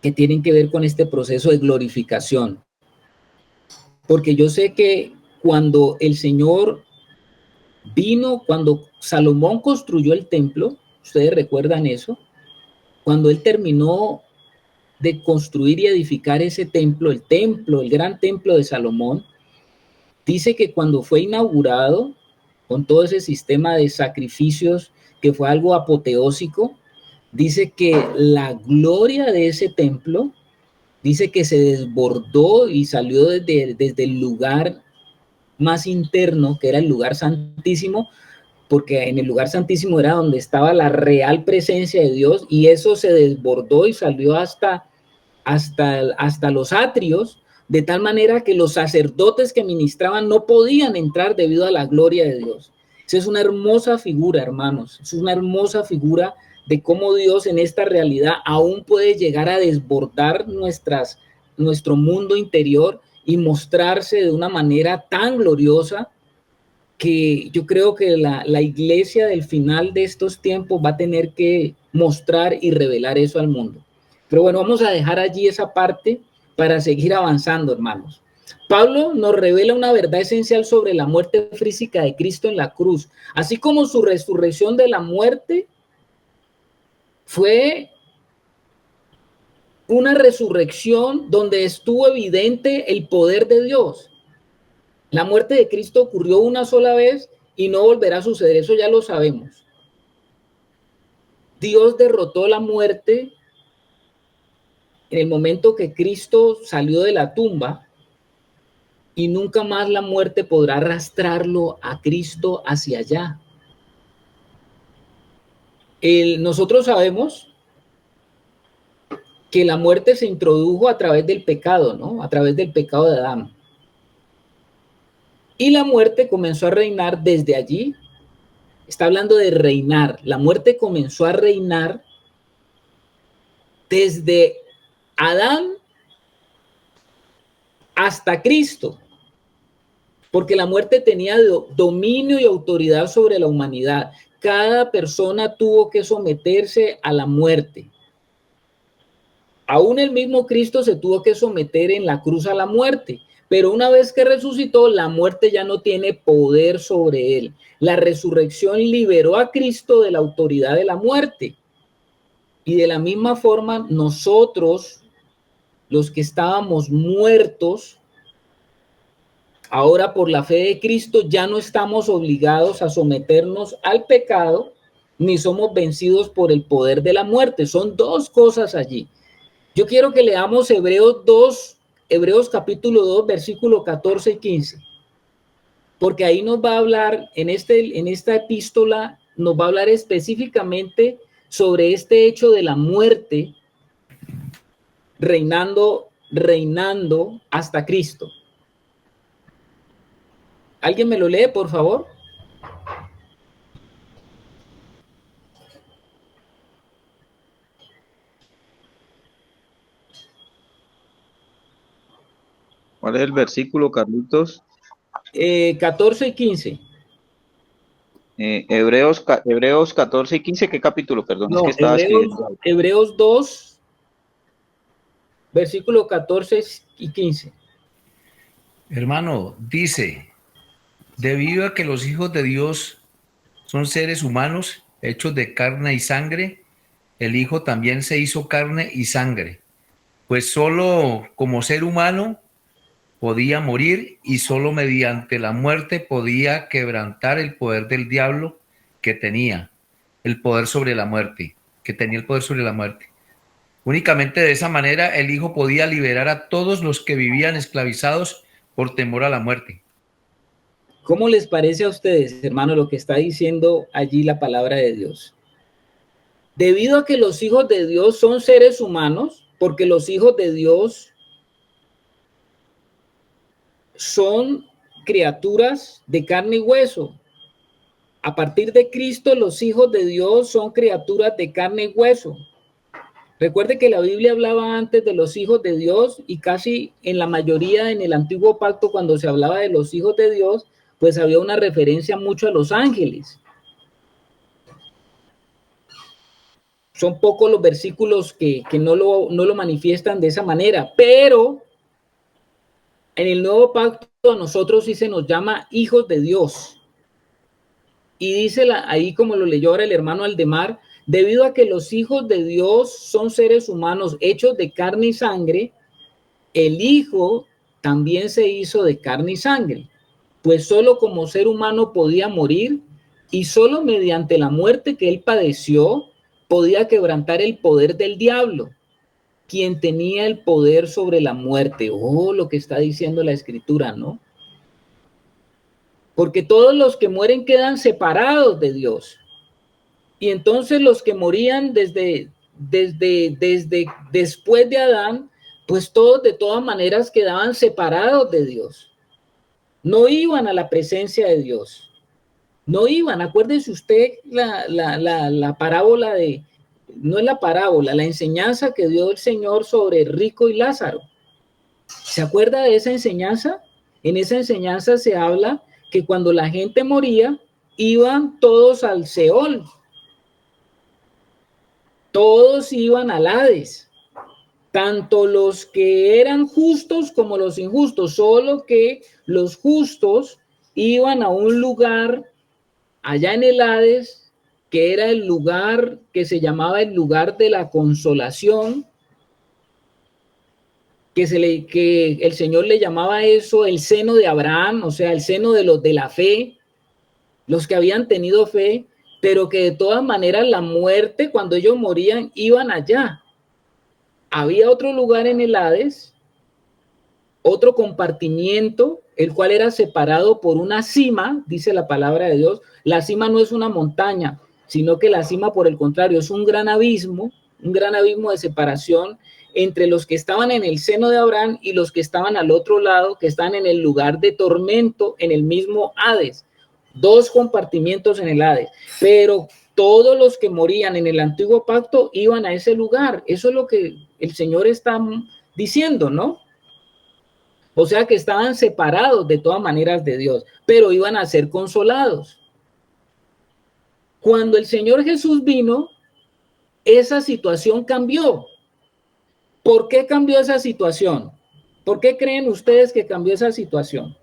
que tienen que ver con este proceso de glorificación. Porque yo sé que cuando el Señor vino, cuando Salomón construyó el templo, ustedes recuerdan eso, cuando él terminó de construir y edificar ese templo, el gran templo de Salomón, dice que cuando fue inaugurado, con todo ese sistema de sacrificios, que fue algo apoteósico, dice que la gloria de ese templo, dice que se desbordó y salió desde el lugar más interno, que era el lugar santísimo, porque en el lugar santísimo era donde estaba la real presencia de Dios, y eso se desbordó y salió hasta los atrios, de tal manera que los sacerdotes que ministraban no podían entrar debido a la gloria de Dios. Esa es una hermosa figura, hermanos, es una hermosa figura de cómo Dios en esta realidad aún puede llegar a desbordar nuestro mundo interior y mostrarse de una manera tan gloriosa que yo creo que la iglesia del final de estos tiempos va a tener que mostrar y revelar eso al mundo. Pero bueno, vamos a dejar allí esa parte para seguir avanzando, hermanos. Pablo nos revela una verdad esencial sobre la muerte física de Cristo en la cruz, así como su resurrección de la muerte fue una resurrección donde estuvo evidente el poder de Dios. La muerte de Cristo ocurrió una sola vez y no volverá a suceder, eso ya lo sabemos. Dios derrotó la muerte en el momento que Cristo salió de la tumba y nunca más la muerte podrá arrastrarlo a Cristo hacia allá. Nosotros sabemos que la muerte se introdujo a través del pecado, ¿no? A través del pecado de Adán. Y la muerte comenzó a reinar desde allí. Está hablando de reinar. La muerte comenzó a reinar desde Adán hasta Cristo, porque la muerte tenía dominio y autoridad sobre la humanidad. Cada persona tuvo que someterse a la muerte. Aún el mismo Cristo se tuvo que someter en la cruz a la muerte, pero una vez que resucitó, la muerte ya no tiene poder sobre él. La resurrección liberó a Cristo de la autoridad de la muerte. Y de la misma forma, nosotros, los que estábamos muertos, ahora por la fe de Cristo ya no estamos obligados a someternos al pecado, ni somos vencidos por el poder de la muerte. Son dos cosas allí. Yo quiero que leamos Hebreos capítulo 2, versículo 14 y 15, porque ahí nos va a hablar, en esta epístola, nos va a hablar específicamente sobre este hecho de la muerte reinando reinando hasta Cristo. ¿Alguien me lo lee, por favor? ¿Cuál es el versículo, Carlitos? 14 y 15. Hebreos 14 y 15, ¿qué capítulo? Perdón, es No, que estaba escribiendo algo. Hebreos 2, versículo 14 y 15. Hermano, dice, debido a que los hijos de Dios son seres humanos hechos de carne y sangre, el Hijo también se hizo carne y sangre, pues solo como ser humano podía morir y solo mediante la muerte podía quebrantar el poder del diablo que tenía el poder sobre la muerte, que tenía el poder sobre la muerte. Únicamente de esa manera el Hijo podía liberar a todos los que vivían esclavizados por temor a la muerte. ¿Cómo les parece a ustedes, hermano, lo que está diciendo allí la palabra de Dios? Debido a que los hijos de Dios son seres humanos, porque los hijos de Dios son criaturas de carne y hueso. A partir de Cristo, los hijos de Dios son criaturas de carne y hueso. Recuerde que la Biblia hablaba antes de los hijos de Dios y casi en la mayoría en el antiguo pacto, cuando se hablaba de los hijos de Dios, pues había una referencia mucho a los ángeles. Son pocos los versículos que no lo manifiestan de esa manera, pero en el nuevo pacto a nosotros sí se nos llama hijos de Dios. Y dice ahí, como lo leyó ahora el hermano Aldemar, debido a que los hijos de Dios son seres humanos hechos de carne y sangre, el Hijo también se hizo de carne y sangre, pues solo como ser humano podía morir y solo mediante la muerte que él padeció podía quebrantar el poder del diablo, quien tenía el poder sobre la muerte. Oh, lo que está diciendo la Escritura, ¿no? Porque todos los que mueren quedan separados de Dios. Y entonces los que morían desde después de Adán, pues todos de todas maneras quedaban separados de Dios. No iban a la presencia de Dios. No iban. Acuérdese usted la parábola de, no es la parábola, la enseñanza que dio el Señor sobre Rico y Lázaro. ¿Se acuerda de esa enseñanza? En esa enseñanza se habla que cuando la gente moría, iban todos al Seol. Todos iban al Hades. Tanto los que eran justos como los injustos, solo que los justos iban a un lugar allá en el Hades, que era el lugar que se llamaba el lugar de la consolación, que el Señor le llamaba eso el seno de Abraham, o sea, el seno de los de la fe, los que habían tenido fe, pero que de todas maneras la muerte, cuando ellos morían, iban allá. Había otro lugar en el Hades, otro compartimiento, el cual era separado por una cima, dice la palabra de Dios. La cima no es una montaña, sino que la cima, por el contrario, es un gran abismo de separación entre los que estaban en el seno de Abraham y los que estaban al otro lado, que están en el lugar de tormento, en el mismo Hades. Dos compartimientos en el Hades, pero todos los que morían en el antiguo pacto iban a ese lugar. Eso es lo que el Señor está diciendo, ¿no? O sea que estaban separados de todas maneras de Dios, pero iban a ser consolados. Cuando el Señor Jesús vino, esa situación cambió. ¿Por qué cambió esa situación? ¿Por qué creen ustedes que cambió esa situación?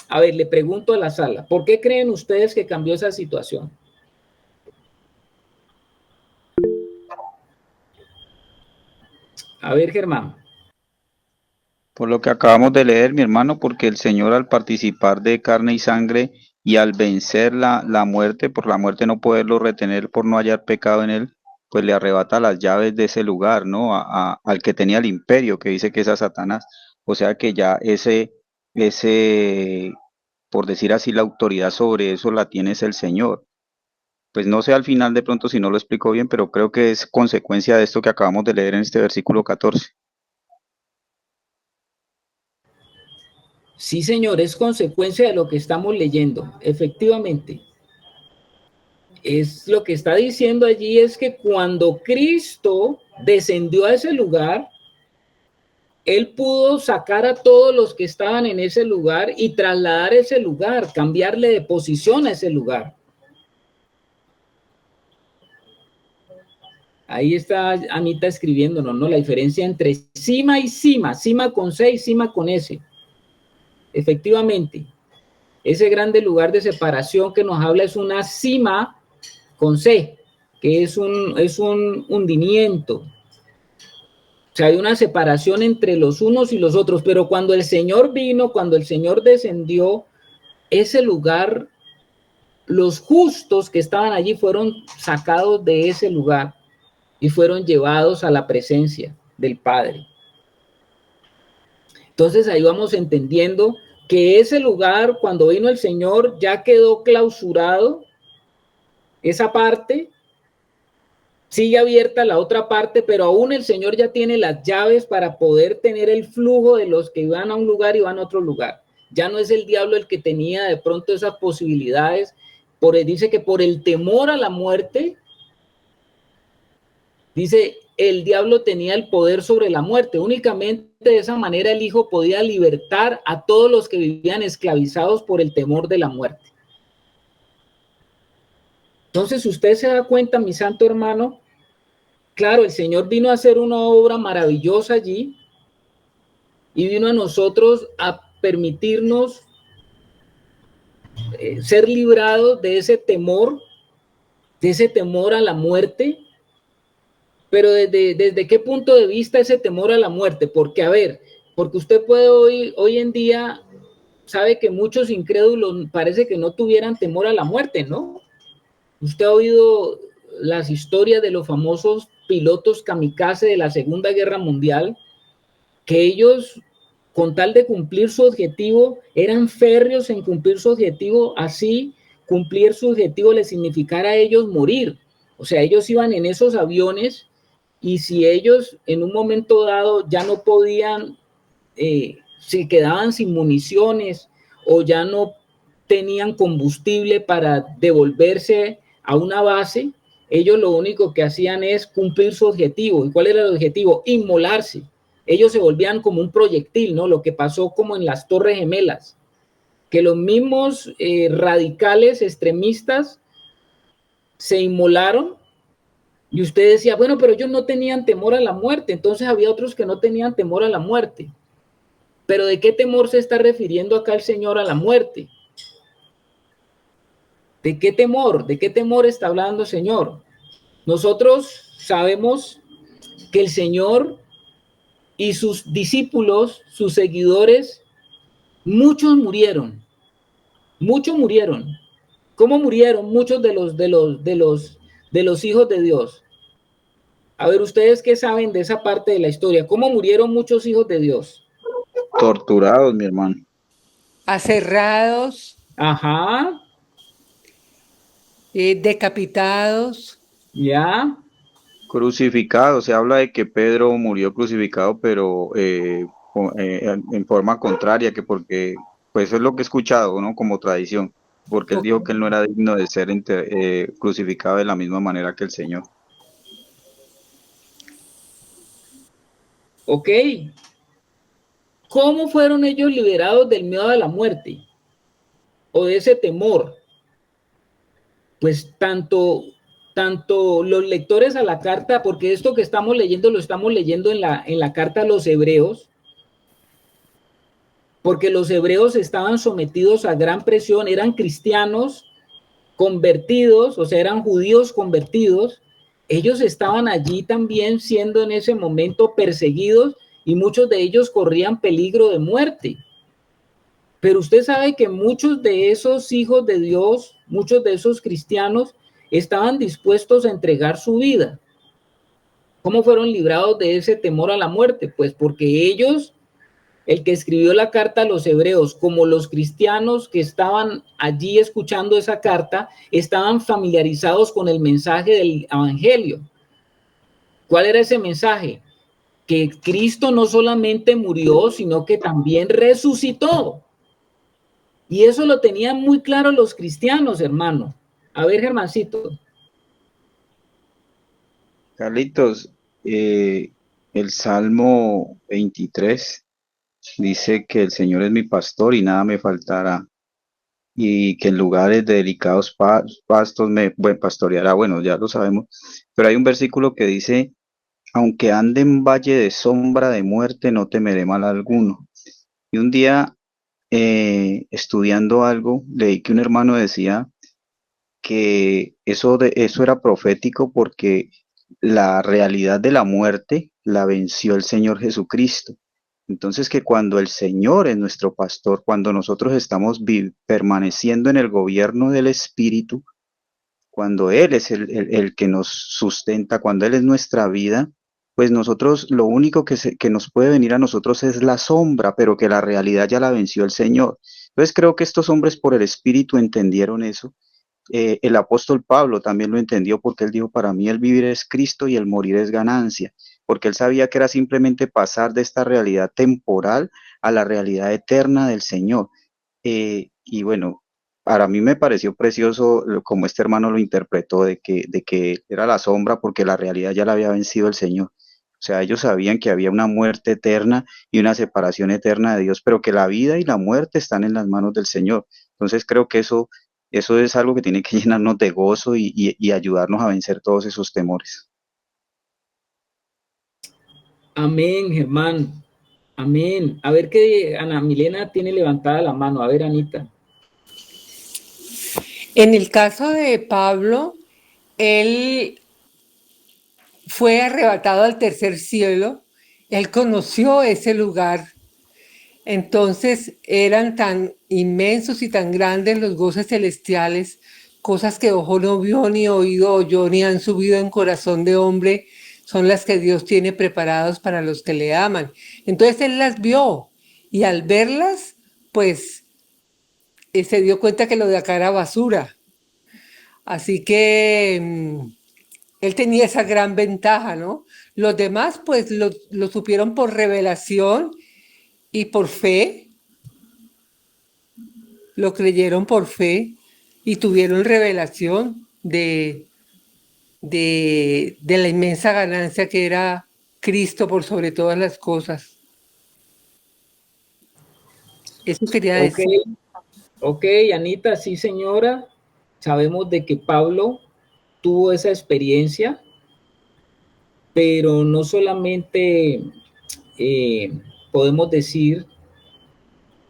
A ver, le pregunto a la sala, ¿por qué creen ustedes que cambió esa situación? A ver, Germán. Por lo que acabamos de leer, mi hermano, porque el Señor al participar de carne y sangre y al vencer la muerte, por la muerte no poderlo retener por no hallar pecado en él, pues le arrebata las llaves de ese lugar, ¿no? Al que tenía el imperio, que dice que es a Satanás. O sea que ya por decir así, la autoridad sobre eso la tiene es el Señor. Pues no sé al final de pronto si no lo explico bien, pero creo que es consecuencia de esto que acabamos de leer en este versículo 14. Sí, señor, es consecuencia de lo que estamos leyendo, efectivamente. Es lo que está diciendo allí, es que cuando Cristo descendió a ese lugar, Él pudo sacar a todos los que estaban en ese lugar y trasladar ese lugar, cambiarle de posición a ese lugar. Ahí está Anita escribiéndonos, ¿no? La diferencia entre cima y cima, cima con C y cima con S. Efectivamente, ese grande lugar de separación que nos habla es una cima con C, que es un hundimiento. O sea, hay una separación entre los unos y los otros, pero cuando el Señor vino, cuando el Señor descendió, ese lugar, los justos que estaban allí fueron sacados de ese lugar y fueron llevados a la presencia del Padre. Entonces ahí vamos entendiendo que ese lugar, cuando vino el Señor, ya quedó clausurado, esa parte, sigue abierta la otra parte, pero aún el Señor ya tiene las llaves para poder tener el flujo de los que van a un lugar y van a otro lugar. Ya no es el diablo el que tenía de pronto esas posibilidades, dice que por el temor a la muerte, dice, el diablo tenía el poder sobre la muerte. Únicamente de esa manera el Hijo podía libertar a todos los que vivían esclavizados por el temor de la muerte. Entonces, usted se da cuenta, mi santo hermano, claro, el Señor vino a hacer una obra maravillosa allí y vino a nosotros a permitirnos ser librados de ese temor a la muerte. Pero ¿desde qué punto de vista ese temor a la muerte? Porque, a ver, porque usted puede hoy en día, sabe que muchos incrédulos parece que no tuvieran temor a la muerte, ¿no? Usted ha oído las historias de los famosos pilotos kamikaze de la Segunda Guerra Mundial, que ellos, con tal de cumplir su objetivo, eran férreos en cumplir su objetivo, así cumplir su objetivo les significara a ellos morir. O sea, ellos iban en esos aviones y si ellos en un momento dado ya no podían, si quedaban sin municiones o ya no tenían combustible para devolverse a una base, ellos lo único que hacían es cumplir su objetivo. ¿Y cuál era el objetivo? Inmolarse. Ellos se volvían como un proyectil, ¿no? Lo que pasó como en las Torres Gemelas, que los mismos radicales extremistas se inmolaron. Y usted decía, bueno, pero ellos no tenían temor a la muerte, entonces había otros que no tenían temor a la muerte. Pero ¿de qué temor se está refiriendo acá el Señor a la muerte? ¿De qué temor? ¿De qué temor está hablando el Señor? Nosotros sabemos que el Señor y sus discípulos, sus seguidores, muchos murieron. Muchos murieron. ¿Cómo murieron muchos de los hijos de Dios? A ver, ¿ustedes qué saben de esa parte de la historia? ¿Cómo murieron muchos hijos de Dios? Torturados, mi hermano. Aserrados, Ajá, decapitados. ya. Crucificado, se habla de que Pedro murió crucificado, pero en forma contraria, que porque, pues eso es lo que he escuchado, ¿no? Como tradición, porque él dijo que él no era digno de ser crucificado de la misma manera que el Señor. Ok. ¿Cómo fueron ellos liberados del miedo a la muerte? O de ese temor. Pues tanto los lectores a la carta, porque esto que estamos leyendo lo estamos leyendo en la carta a los hebreos, porque los hebreos estaban sometidos a gran presión, eran cristianos convertidos, o sea, eran judíos convertidos, ellos estaban allí también siendo en ese momento perseguidos y muchos de ellos corrían peligro de muerte. Pero usted sabe que muchos de esos hijos de Dios, muchos de esos cristianos, estaban dispuestos a entregar su vida. ¿Cómo fueron librados de ese temor a la muerte? Pues porque ellos, el que escribió la carta a los hebreos, como los cristianos que estaban allí escuchando esa carta, estaban familiarizados con el mensaje del evangelio. ¿Cuál era ese mensaje? Que Cristo no solamente murió, sino que también resucitó. Y eso lo tenían muy claro los cristianos, hermano. A ver, Germancito. Carlitos, el Salmo 23 dice que el Señor es mi pastor y nada me faltará, y que en lugares de delicados pastos me pastoreará. Bueno, ya lo sabemos, pero hay un versículo que dice, aunque ande en valle de sombra de muerte, no temeré mal alguno. Y un día, estudiando algo, leí que un hermano decía que eso era profético porque la realidad de la muerte la venció el Señor Jesucristo. Entonces que cuando el Señor es nuestro pastor, cuando nosotros estamos permaneciendo en el gobierno del Espíritu, cuando Él es el que nos sustenta, cuando Él es nuestra vida, pues nosotros lo único que nos puede venir a nosotros es la sombra, pero que la realidad ya la venció el Señor. Entonces creo que estos hombres por el Espíritu entendieron eso. El apóstol Pablo también lo entendió porque él dijo, para mí el vivir es Cristo y el morir es ganancia, porque él sabía que era simplemente pasar de esta realidad temporal a la realidad eterna del Señor. Y bueno, para mí me pareció precioso como este hermano lo interpretó, de que era la sombra porque la realidad ya la había vencido el Señor. O sea, ellos sabían que había una muerte eterna y una separación eterna de Dios, pero que la vida y la muerte están en las manos del Señor. Entonces creo que eso es algo que tiene que llenarnos de gozo y ayudarnos a vencer todos esos temores. Amén, Germán. Amén. A ver qué Ana Milena tiene levantada la mano. A ver, Anita. En el caso de Pablo, él fue arrebatado al tercer cielo, él conoció ese lugar. Entonces eran tan inmensos y tan grandes los goces celestiales, cosas que ojo no vio, ni oído oyó, ni han subido en corazón de hombre, son las que Dios tiene preparados para los que le aman. Entonces él las vio y al verlas, pues se dio cuenta que lo de acá era basura. Así que él tenía esa gran ventaja, ¿no? Los demás, pues lo supieron por revelación y por fe, lo creyeron por fe y tuvieron revelación de la inmensa ganancia que era Cristo por sobre todas las cosas. Eso quería Ok, decir. ok, Anita, sí, señora. Sabemos de que Pablo tuvo esa experiencia, pero no solamente podemos decir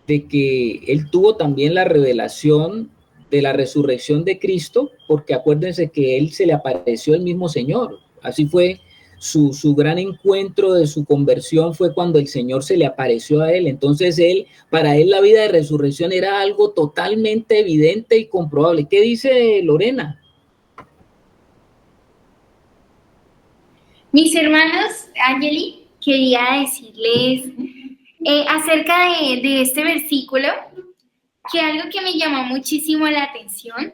de que él tuvo también la revelación de la resurrección de Cristo, porque acuérdense que él se le apareció el mismo Señor. Así fue su gran encuentro de su conversión, fue cuando el Señor se le apareció a él. Entonces para él la vida de resurrección era algo totalmente evidente y comprobable. ¿Qué dice Lorena? Mis hermanos, Angeli, quería decirles acerca de este versículo que algo que me llamó muchísimo la atención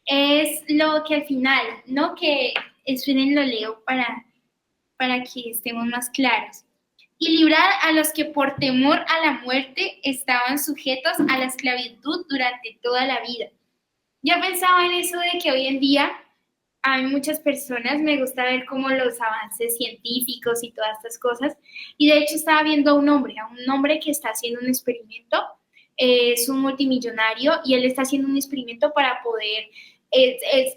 es lo que al final, ¿no? Que esperen lo leo para que estemos más claros. Y librar a los que por temor a la muerte estaban sujetos a la esclavitud durante toda la vida. Yo pensaba en eso de que hoy en día hay muchas personas, me gusta ver como los avances científicos y todas estas cosas, y de hecho estaba viendo a un hombre que está haciendo un experimento, es un multimillonario y él está haciendo un experimento para poder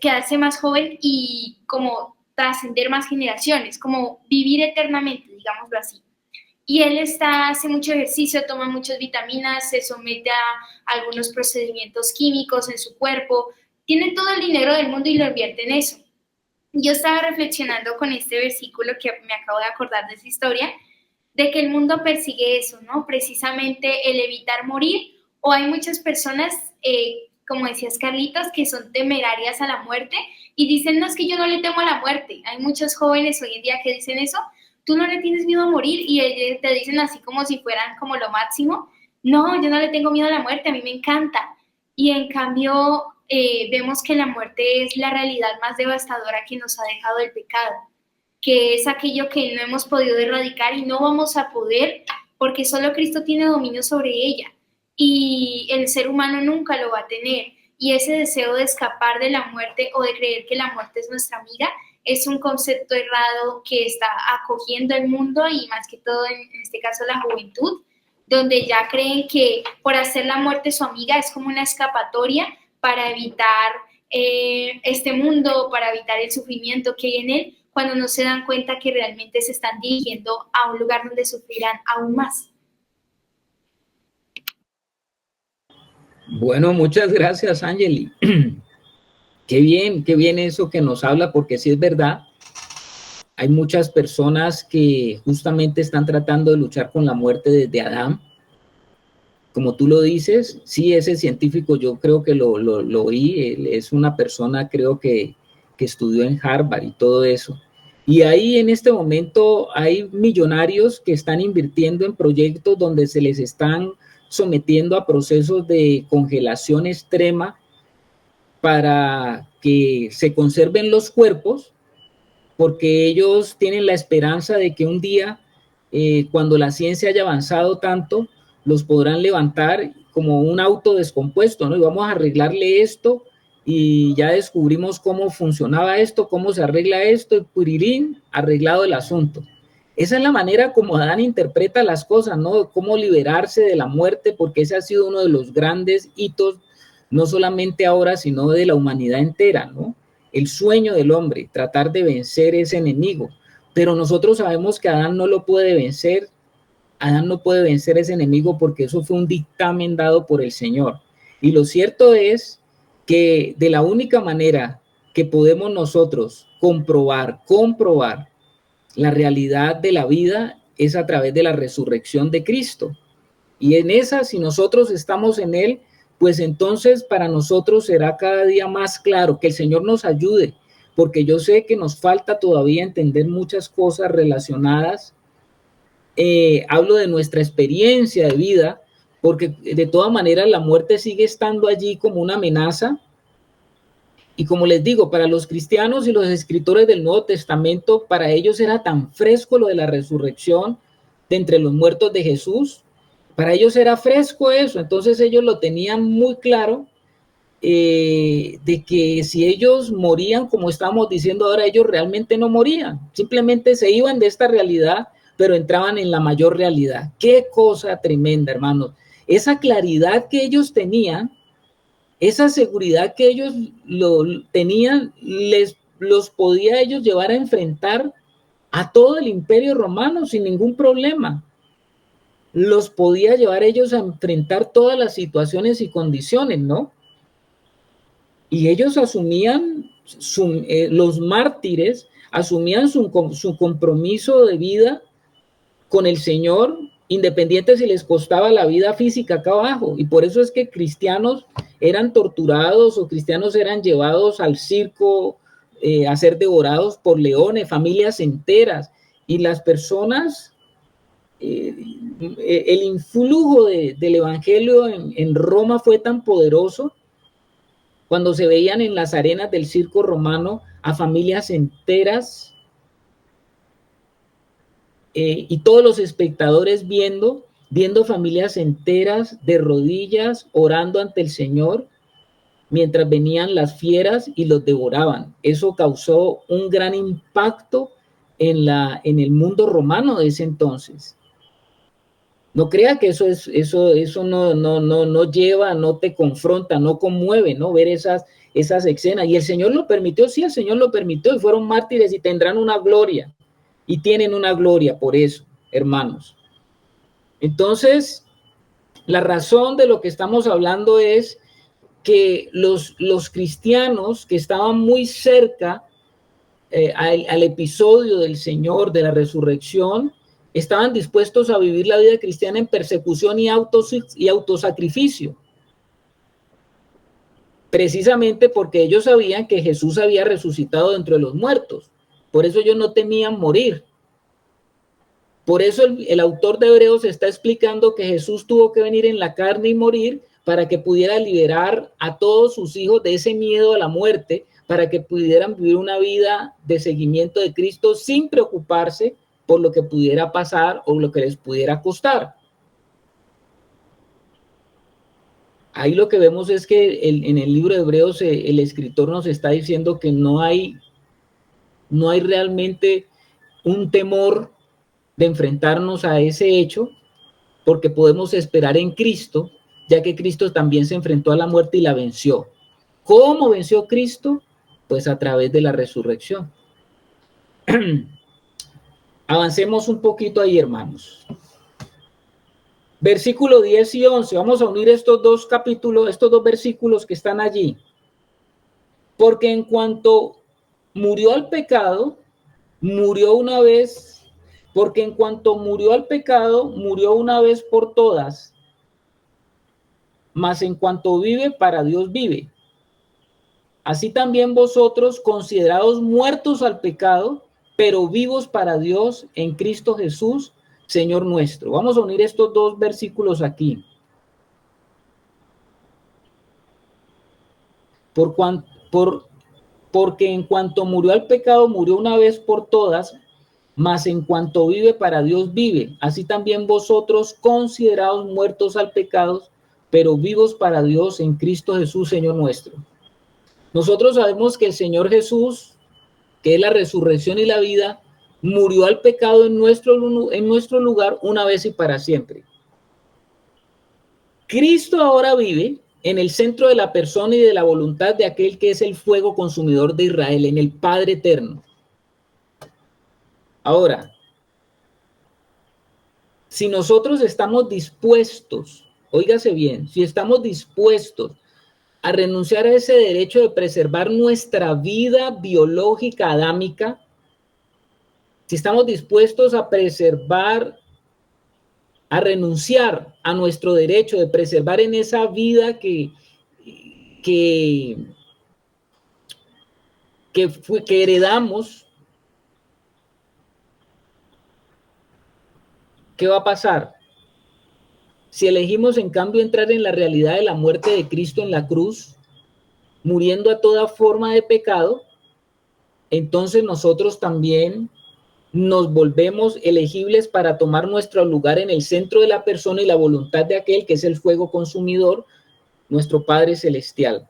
quedarse más joven y como trascender más generaciones, como vivir eternamente, digámoslo así. Y él hace mucho ejercicio, toma muchas vitaminas, se somete a algunos procedimientos químicos en su cuerpo, tiene todo el dinero del mundo y lo invierte en eso. Yo estaba reflexionando con este versículo que me acabo de acordar de esa historia, de que el mundo persigue eso, ¿no? Precisamente el evitar morir, o hay muchas personas, como decías Carlitos, que son temerarias a la muerte y dicen, no, es que yo no le temo a la muerte. Hay muchos jóvenes hoy en día que dicen eso, tú no le tienes miedo a morir, y ellos te dicen así como si fueran como lo máximo, no, yo no le tengo miedo a la muerte, a mí me encanta. Y en cambio vemos que la muerte es la realidad más devastadora que nos ha dejado el pecado, que es aquello que no hemos podido erradicar y no vamos a poder porque solo Cristo tiene dominio sobre ella. y el ser humano nunca lo va a tener. Y ese deseo de escapar de la muerte o de creer que la muerte es nuestra amiga es un concepto errado que está acogiendo el mundo y más que todo en este caso la juventud, donde ya creen que por hacer la muerte su amiga es como una escapatoria para evitar este mundo, para evitar el sufrimiento que hay en él, cuando no se dan cuenta que realmente se están dirigiendo a un lugar donde sufrirán aún más. Bueno, muchas gracias, Angeli. Qué bien eso que nos habla, porque sí es verdad. Hay muchas personas que justamente están tratando de luchar con la muerte desde Adán. Como tú lo dices, sí, ese científico yo creo que lo oí, él es una persona creo que estudió en Harvard y todo eso. Y ahí en este momento hay millonarios que están invirtiendo en proyectos donde se les están sometiendo a procesos de congelación extrema para que se conserven los cuerpos, porque ellos tienen la esperanza de que un día, cuando la ciencia haya avanzado tanto, los podrán levantar como un auto descompuesto, ¿no? Y vamos a arreglarle esto y ya descubrimos cómo funcionaba esto, cómo se arregla esto, y purirín, arreglado el asunto. Esa es la manera como Adán interpreta las cosas, ¿no? Cómo liberarse de la muerte, porque ese ha sido uno de los grandes hitos, no solamente ahora, sino de la humanidad entera, ¿no? El sueño del hombre, tratar de vencer ese enemigo. Pero nosotros sabemos que Adán no lo puede vencer. Adán no puede vencer ese enemigo porque eso fue un dictamen dado por el Señor. Y lo cierto es que de la única manera que podemos nosotros comprobar la realidad de la vida es a través de la resurrección de Cristo. Y en esa, si nosotros estamos en Él, pues entonces para nosotros será cada día más claro. Que el Señor nos ayude, porque yo sé que nos falta todavía entender muchas cosas relacionadas. Hablo de nuestra experiencia de vida, porque de todas maneras la muerte sigue estando allí como una amenaza. Y como les digo, para los cristianos y los escritores del Nuevo Testamento, para ellos era tan fresco lo de la resurrección de entre los muertos de Jesús. Para ellos era fresco eso, entonces ellos lo tenían muy claro, de que si ellos morían, como estamos diciendo ahora, ellos realmente no morían, simplemente se iban de esta realidad, pero entraban en la mayor realidad. Qué cosa tremenda, hermanos. Esa claridad que ellos tenían, esa seguridad que ellos tenían, los podía ellos llevar a enfrentar a todo el imperio romano sin ningún problema. Los podía llevar ellos a enfrentar todas las situaciones y condiciones, ¿no? Y ellos asumían, los mártires asumían su compromiso de vida con el Señor, independiente si les costaba la vida física acá abajo. Y por eso es que cristianos eran torturados o cristianos eran llevados al circo a ser devorados por leones, familias enteras. Y las personas, el influjo del evangelio en Roma fue tan poderoso cuando se veían en las arenas del circo romano a familias enteras, y todos los espectadores viendo familias enteras de rodillas orando ante el Señor mientras venían las fieras y los devoraban. Eso causó un gran impacto en el mundo romano de ese entonces. No crea que eso no lleva, no te confronta, no conmueve, ¿no? Ver esas escenas. Y el Señor lo permitió, sí, el Señor lo permitió, y fueron mártires y tendrán una gloria. Y tienen una gloria por eso, hermanos. Entonces, la razón de lo que estamos hablando es que los cristianos que estaban muy cerca al episodio del Señor, de la resurrección, estaban dispuestos a vivir la vida cristiana en persecución y autosacrificio. Precisamente porque ellos sabían que Jesús había resucitado de entre los muertos. Por eso ellos no temían morir. Por eso el autor de Hebreos está explicando que Jesús tuvo que venir en la carne y morir para que pudiera liberar a todos sus hijos de ese miedo a la muerte, para que pudieran vivir una vida de seguimiento de Cristo sin preocuparse por lo que pudiera pasar o lo que les pudiera costar. Ahí lo que vemos es que en el libro de Hebreos el escritor nos está diciendo que no hay realmente un temor de enfrentarnos a ese hecho, porque podemos esperar en Cristo, ya que Cristo también se enfrentó a la muerte y la venció. ¿Cómo venció Cristo? Pues a través de la resurrección. Avancemos un poquito ahí, hermanos. Versículo 10 y 11. Vamos a unir estos dos capítulos, estos dos versículos que están allí. Porque en cuanto murió al pecado, murió una vez, porque en cuanto murió al pecado, murió una vez por todas, mas en cuanto vive, para Dios vive. Así también vosotros, considerados muertos al pecado, pero vivos para Dios en Cristo Jesús, Señor nuestro. Vamos a unir estos dos versículos aquí. Porque en cuanto murió al pecado, murió una vez por todas, mas en cuanto vive, para Dios vive. Así también vosotros, considerados muertos al pecado, pero vivos para Dios en Cristo Jesús, Señor nuestro. Nosotros sabemos que el Señor Jesús, que es la resurrección y la vida, murió al pecado en nuestro lugar una vez y para siempre. Cristo ahora vive en el centro de la persona y de la voluntad de aquel que es el fuego consumidor de Israel, en el Padre eterno. Ahora, si nosotros estamos dispuestos, óigase bien, si estamos dispuestos a renunciar a ese derecho de preservar nuestra vida biológica adámica, si estamos dispuestos a preservar, a renunciar a nuestro derecho de preservar en esa vida que heredamos, ¿qué va a pasar? Si elegimos en cambio entrar en la realidad de la muerte de Cristo en la cruz, muriendo a toda forma de pecado, entonces nosotros también nos volvemos elegibles para tomar nuestro lugar en el centro de la persona y la voluntad de aquel que es el fuego consumidor, nuestro Padre Celestial.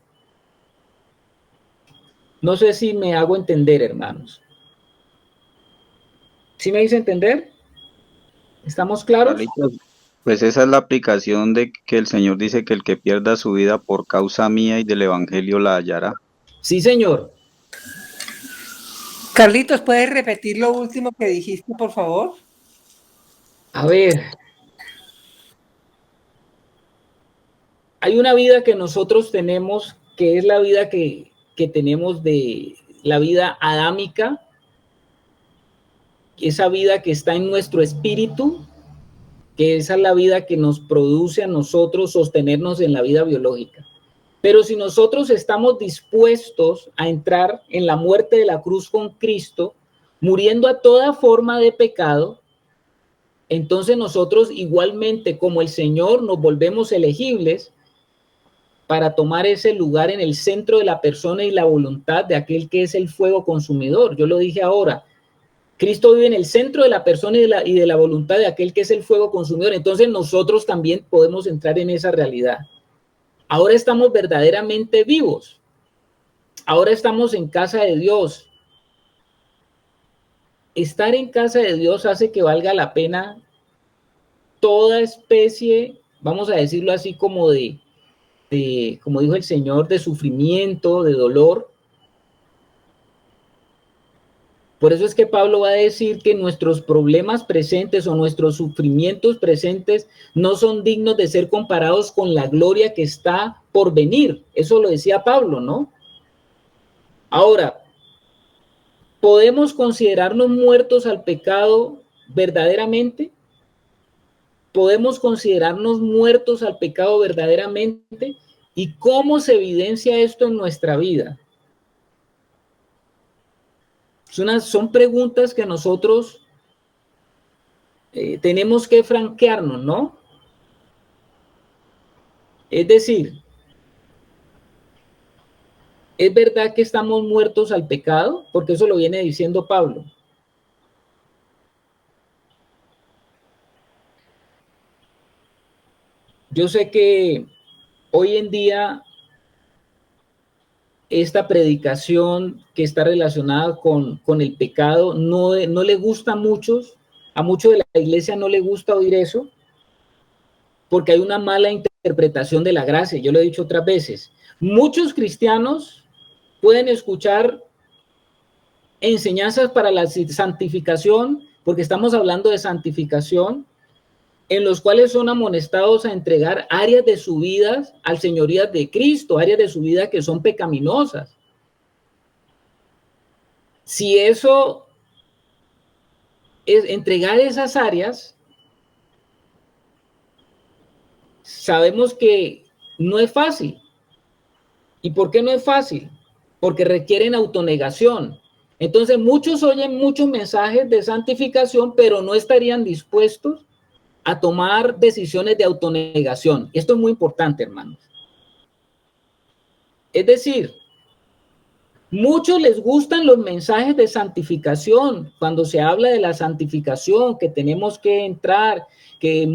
No sé si me hago entender, hermanos. ¿Sí me hice entender? ¿Estamos claros? Carlitos, pues esa es la aplicación de que el Señor dice que el que pierda su vida por causa mía y del Evangelio la hallará. Sí, señor. Carlitos, ¿puedes repetir lo último que dijiste, por favor? A ver. Hay una vida que nosotros tenemos, que es la vida que tenemos de la vida adámica, esa vida que está en nuestro espíritu, que esa es la vida que nos produce a nosotros sostenernos en la vida biológica. Pero si nosotros estamos dispuestos a entrar en la muerte de la cruz con Cristo, muriendo a toda forma de pecado, entonces nosotros igualmente como el Señor nos volvemos elegibles para tomar ese lugar en el centro de la persona y la voluntad de aquel que es el fuego consumidor. Yo lo dije ahora, Cristo vive en el centro de la persona y de la voluntad de aquel que es el fuego consumidor. Entonces nosotros también podemos entrar en esa realidad. Ahora estamos verdaderamente vivos. Ahora estamos en casa de Dios. Estar en casa de Dios hace que valga la pena toda especie, vamos a decirlo así, como como dijo el Señor, de sufrimiento, de dolor. Por eso es que Pablo va a decir que nuestros problemas presentes o nuestros sufrimientos presentes no son dignos de ser comparados con la gloria que está por venir. Eso lo decía Pablo, ¿no? Ahora, ¿podemos considerarnos muertos al pecado verdaderamente? ¿Podemos considerarnos muertos al pecado verdaderamente? ¿Y cómo se evidencia esto en nuestra vida? Son preguntas que nosotros tenemos que franquearnos, ¿no? Es decir, ¿es verdad que estamos muertos al pecado? Porque eso lo viene diciendo Pablo. Yo sé que hoy en día esta predicación que está relacionada con el pecado no le gusta a muchos de la iglesia no le gusta oír eso, porque hay una mala interpretación de la gracia. Yo lo he dicho otras veces. Muchos cristianos pueden escuchar enseñanzas para la santificación, porque estamos hablando de santificación, en los cuales son amonestados a entregar áreas de su vida al señorío de Cristo, áreas de su vida que son pecaminosas. Si eso es entregar esas áreas, sabemos que no es fácil. ¿Y por qué no es fácil? Porque requieren autonegación. Entonces muchos oyen muchos mensajes de santificación, pero no estarían dispuestos a tomar decisiones de autonegación. Esto es muy importante, hermanos. Es decir, muchos les gustan los mensajes de santificación, cuando se habla de la santificación, que tenemos que entrar, que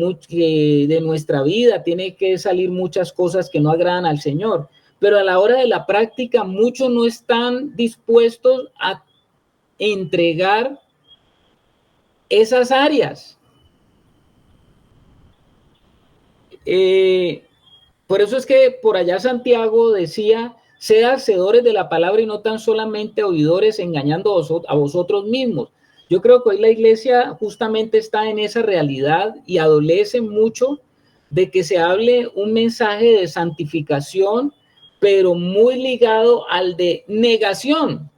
de nuestra vida tiene que salir muchas cosas que no agradan al Señor. Pero a la hora de la práctica, muchos no están dispuestos a entregar esas áreas. Por eso es que por allá Santiago decía, sed hacedores de la palabra y no tan solamente oidores, engañando a vosotros mismos. Yo creo que hoy la iglesia justamente está en esa realidad y adolece mucho de que se hable un mensaje de santificación, pero muy ligado al de negación.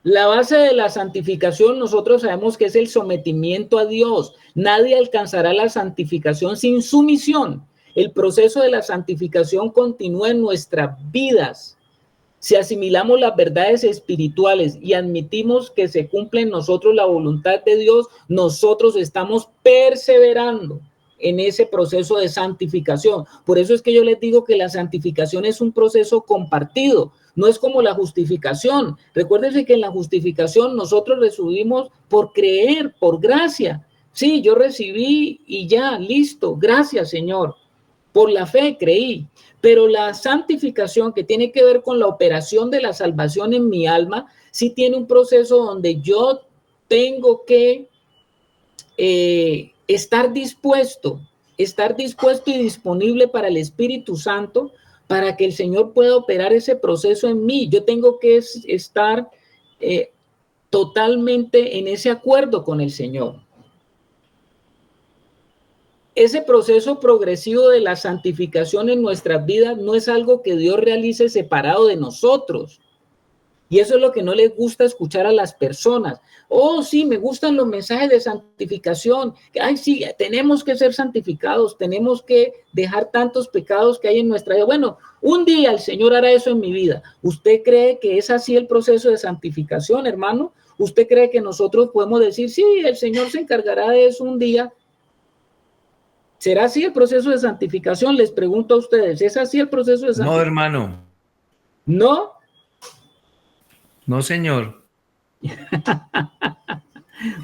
La base de la santificación nosotros sabemos que es el sometimiento a Dios. Nadie alcanzará la santificación sin sumisión. El proceso de la santificación continúa en nuestras vidas. Si asimilamos las verdades espirituales y admitimos que se cumple en nosotros la voluntad de Dios, nosotros estamos perseverando en ese proceso de santificación. Por eso es que yo les digo que la santificación es un proceso compartido. No es como la justificación. Recuérdense que en la justificación nosotros recibimos por creer, por gracia. Sí, yo recibí y ya, listo. Gracias, Señor. Por la fe creí. Pero la santificación, que tiene que ver con la operación de la salvación en mi alma, sí tiene un proceso donde yo tengo que estar dispuesto y disponible para el Espíritu Santo, para que el Señor pueda operar ese proceso en mí. Yo tengo que estar totalmente en ese acuerdo con el Señor. Ese proceso progresivo de la santificación en nuestras vidas no es algo que Dios realice separado de nosotros. Y eso es lo que no les gusta escuchar a las personas. Oh, sí, me gustan los mensajes de santificación. Ay, sí, tenemos que ser santificados, tenemos que dejar tantos pecados que hay en nuestra vida. Bueno, un día el Señor hará eso en mi vida. ¿Usted cree que es así el proceso de santificación, hermano? ¿Usted cree que nosotros podemos decir, sí, el Señor se encargará de eso un día? ¿Será así el proceso de santificación? Les pregunto a ustedes, ¿es así el proceso de santificación? No, hermano. ¿No? No, señor.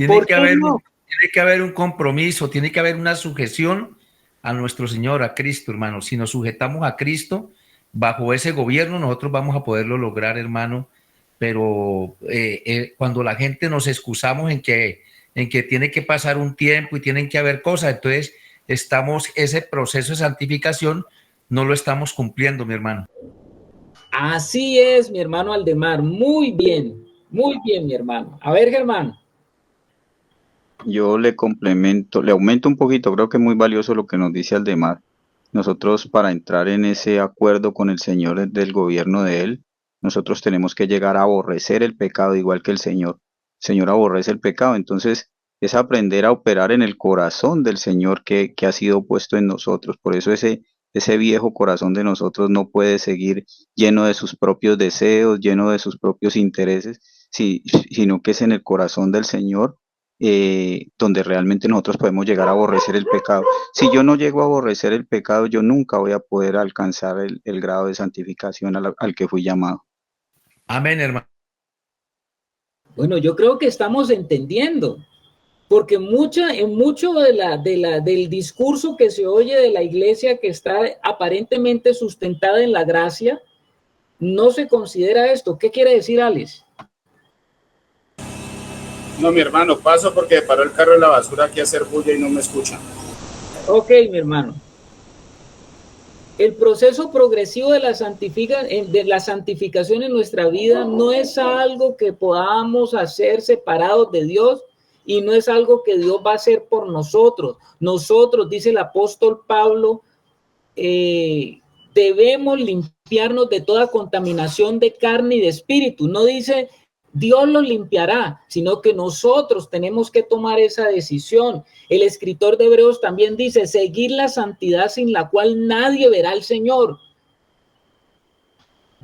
¿Por qué no? Tiene que haber un compromiso, tiene que haber una sujeción a nuestro Señor, a Cristo, hermano. Si nos sujetamos a Cristo, bajo ese gobierno, nosotros vamos a poderlo lograr, hermano. Pero cuando la gente nos excusamos en que tiene que pasar un tiempo y tienen que haber cosas, entonces ese proceso de santificación no lo estamos cumpliendo, mi hermano. Así es, mi hermano Aldemar. Muy bien, mi hermano. A ver, Germán. Yo le complemento, le aumento un poquito, creo que es muy valioso lo que nos dice Aldemar. Nosotros, para entrar en ese acuerdo con el Señor del gobierno de Él, nosotros tenemos que llegar a aborrecer el pecado igual que el Señor. El Señor aborrece el pecado, entonces es aprender a operar en el corazón del Señor que ha sido puesto en nosotros. Por eso ese viejo corazón de nosotros no puede seguir lleno de sus propios deseos, lleno de sus propios intereses, sino que es en el corazón del Señor donde realmente nosotros podemos llegar a aborrecer el pecado. Si yo no llego a aborrecer el pecado, yo nunca voy a poder alcanzar el grado de santificación al que fui llamado. Amén, hermano. Bueno, yo creo que estamos entendiendo, porque en mucho del discurso que se oye de la iglesia que está aparentemente sustentada en la gracia, no se considera esto. ¿Qué quiere decir, Alex? No, mi hermano, paso porque paró el carro de la basura aquí a hacer bulla y no me escuchan. Ok, mi hermano. El proceso progresivo de la santificación en nuestra vida no es algo que podamos hacer separados de Dios y no es algo que Dios va a hacer por nosotros. Nosotros, dice el apóstol Pablo, debemos limpiarnos de toda contaminación de carne y de espíritu. No dice Dios lo limpiará, sino que nosotros tenemos que tomar esa decisión. El escritor de Hebreos también dice, seguir la santidad sin la cual nadie verá al Señor.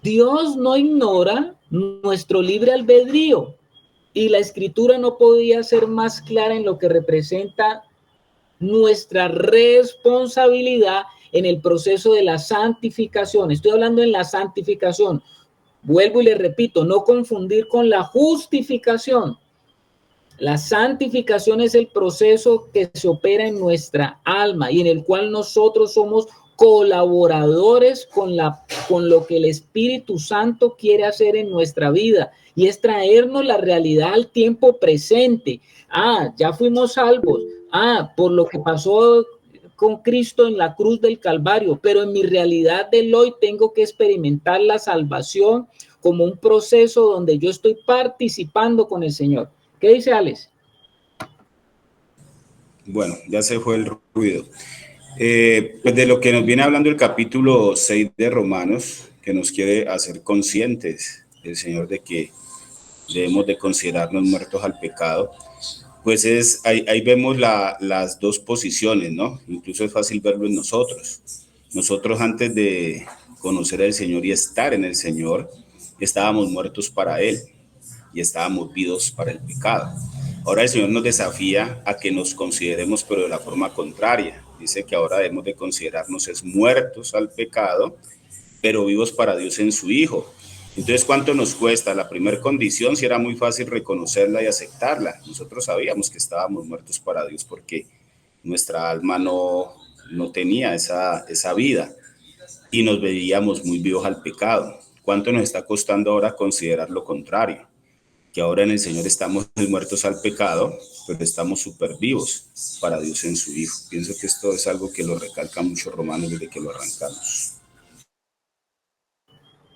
Dios no ignora nuestro libre albedrío y la escritura no podía ser más clara en lo que representa nuestra responsabilidad en el proceso de la santificación. Estoy hablando en la santificación. Vuelvo y le repito, no confundir con la justificación. La santificación es el proceso que se opera en nuestra alma y en el cual nosotros somos colaboradores con lo que el Espíritu Santo quiere hacer en nuestra vida, y es traernos la realidad al tiempo presente. Ya fuimos salvos. Por lo que pasó con Cristo en la cruz del Calvario, pero en mi realidad del hoy tengo que experimentar la salvación como un proceso donde yo estoy participando con el Señor. ¿Qué dice Alex? Bueno, ya se fue el ruido. Pues de lo que nos viene hablando el capítulo 6 de Romanos, que nos quiere hacer conscientes el Señor de que debemos de considerarnos muertos al pecado, pues ahí vemos las dos posiciones, ¿no? Incluso es fácil verlo en nosotros. Nosotros antes de conocer al Señor y estar en el Señor, estábamos muertos para Él y estábamos vivos para el pecado. Ahora el Señor nos desafía a que nos consideremos, pero de la forma contraria. Dice que ahora debemos de considerarnos muertos al pecado, pero vivos para Dios en su Hijo. Entonces, ¿cuánto nos cuesta? La primera condición, si era muy fácil reconocerla y aceptarla. Nosotros sabíamos que estábamos muertos para Dios porque nuestra alma no tenía esa vida y nos veíamos muy vivos al pecado. ¿Cuánto nos está costando ahora considerar lo contrario? Que ahora en el Señor estamos muertos al pecado, pero estamos súper vivos para Dios en su Hijo. Pienso que esto es algo que lo recalca mucho Romanos desde que lo arrancamos.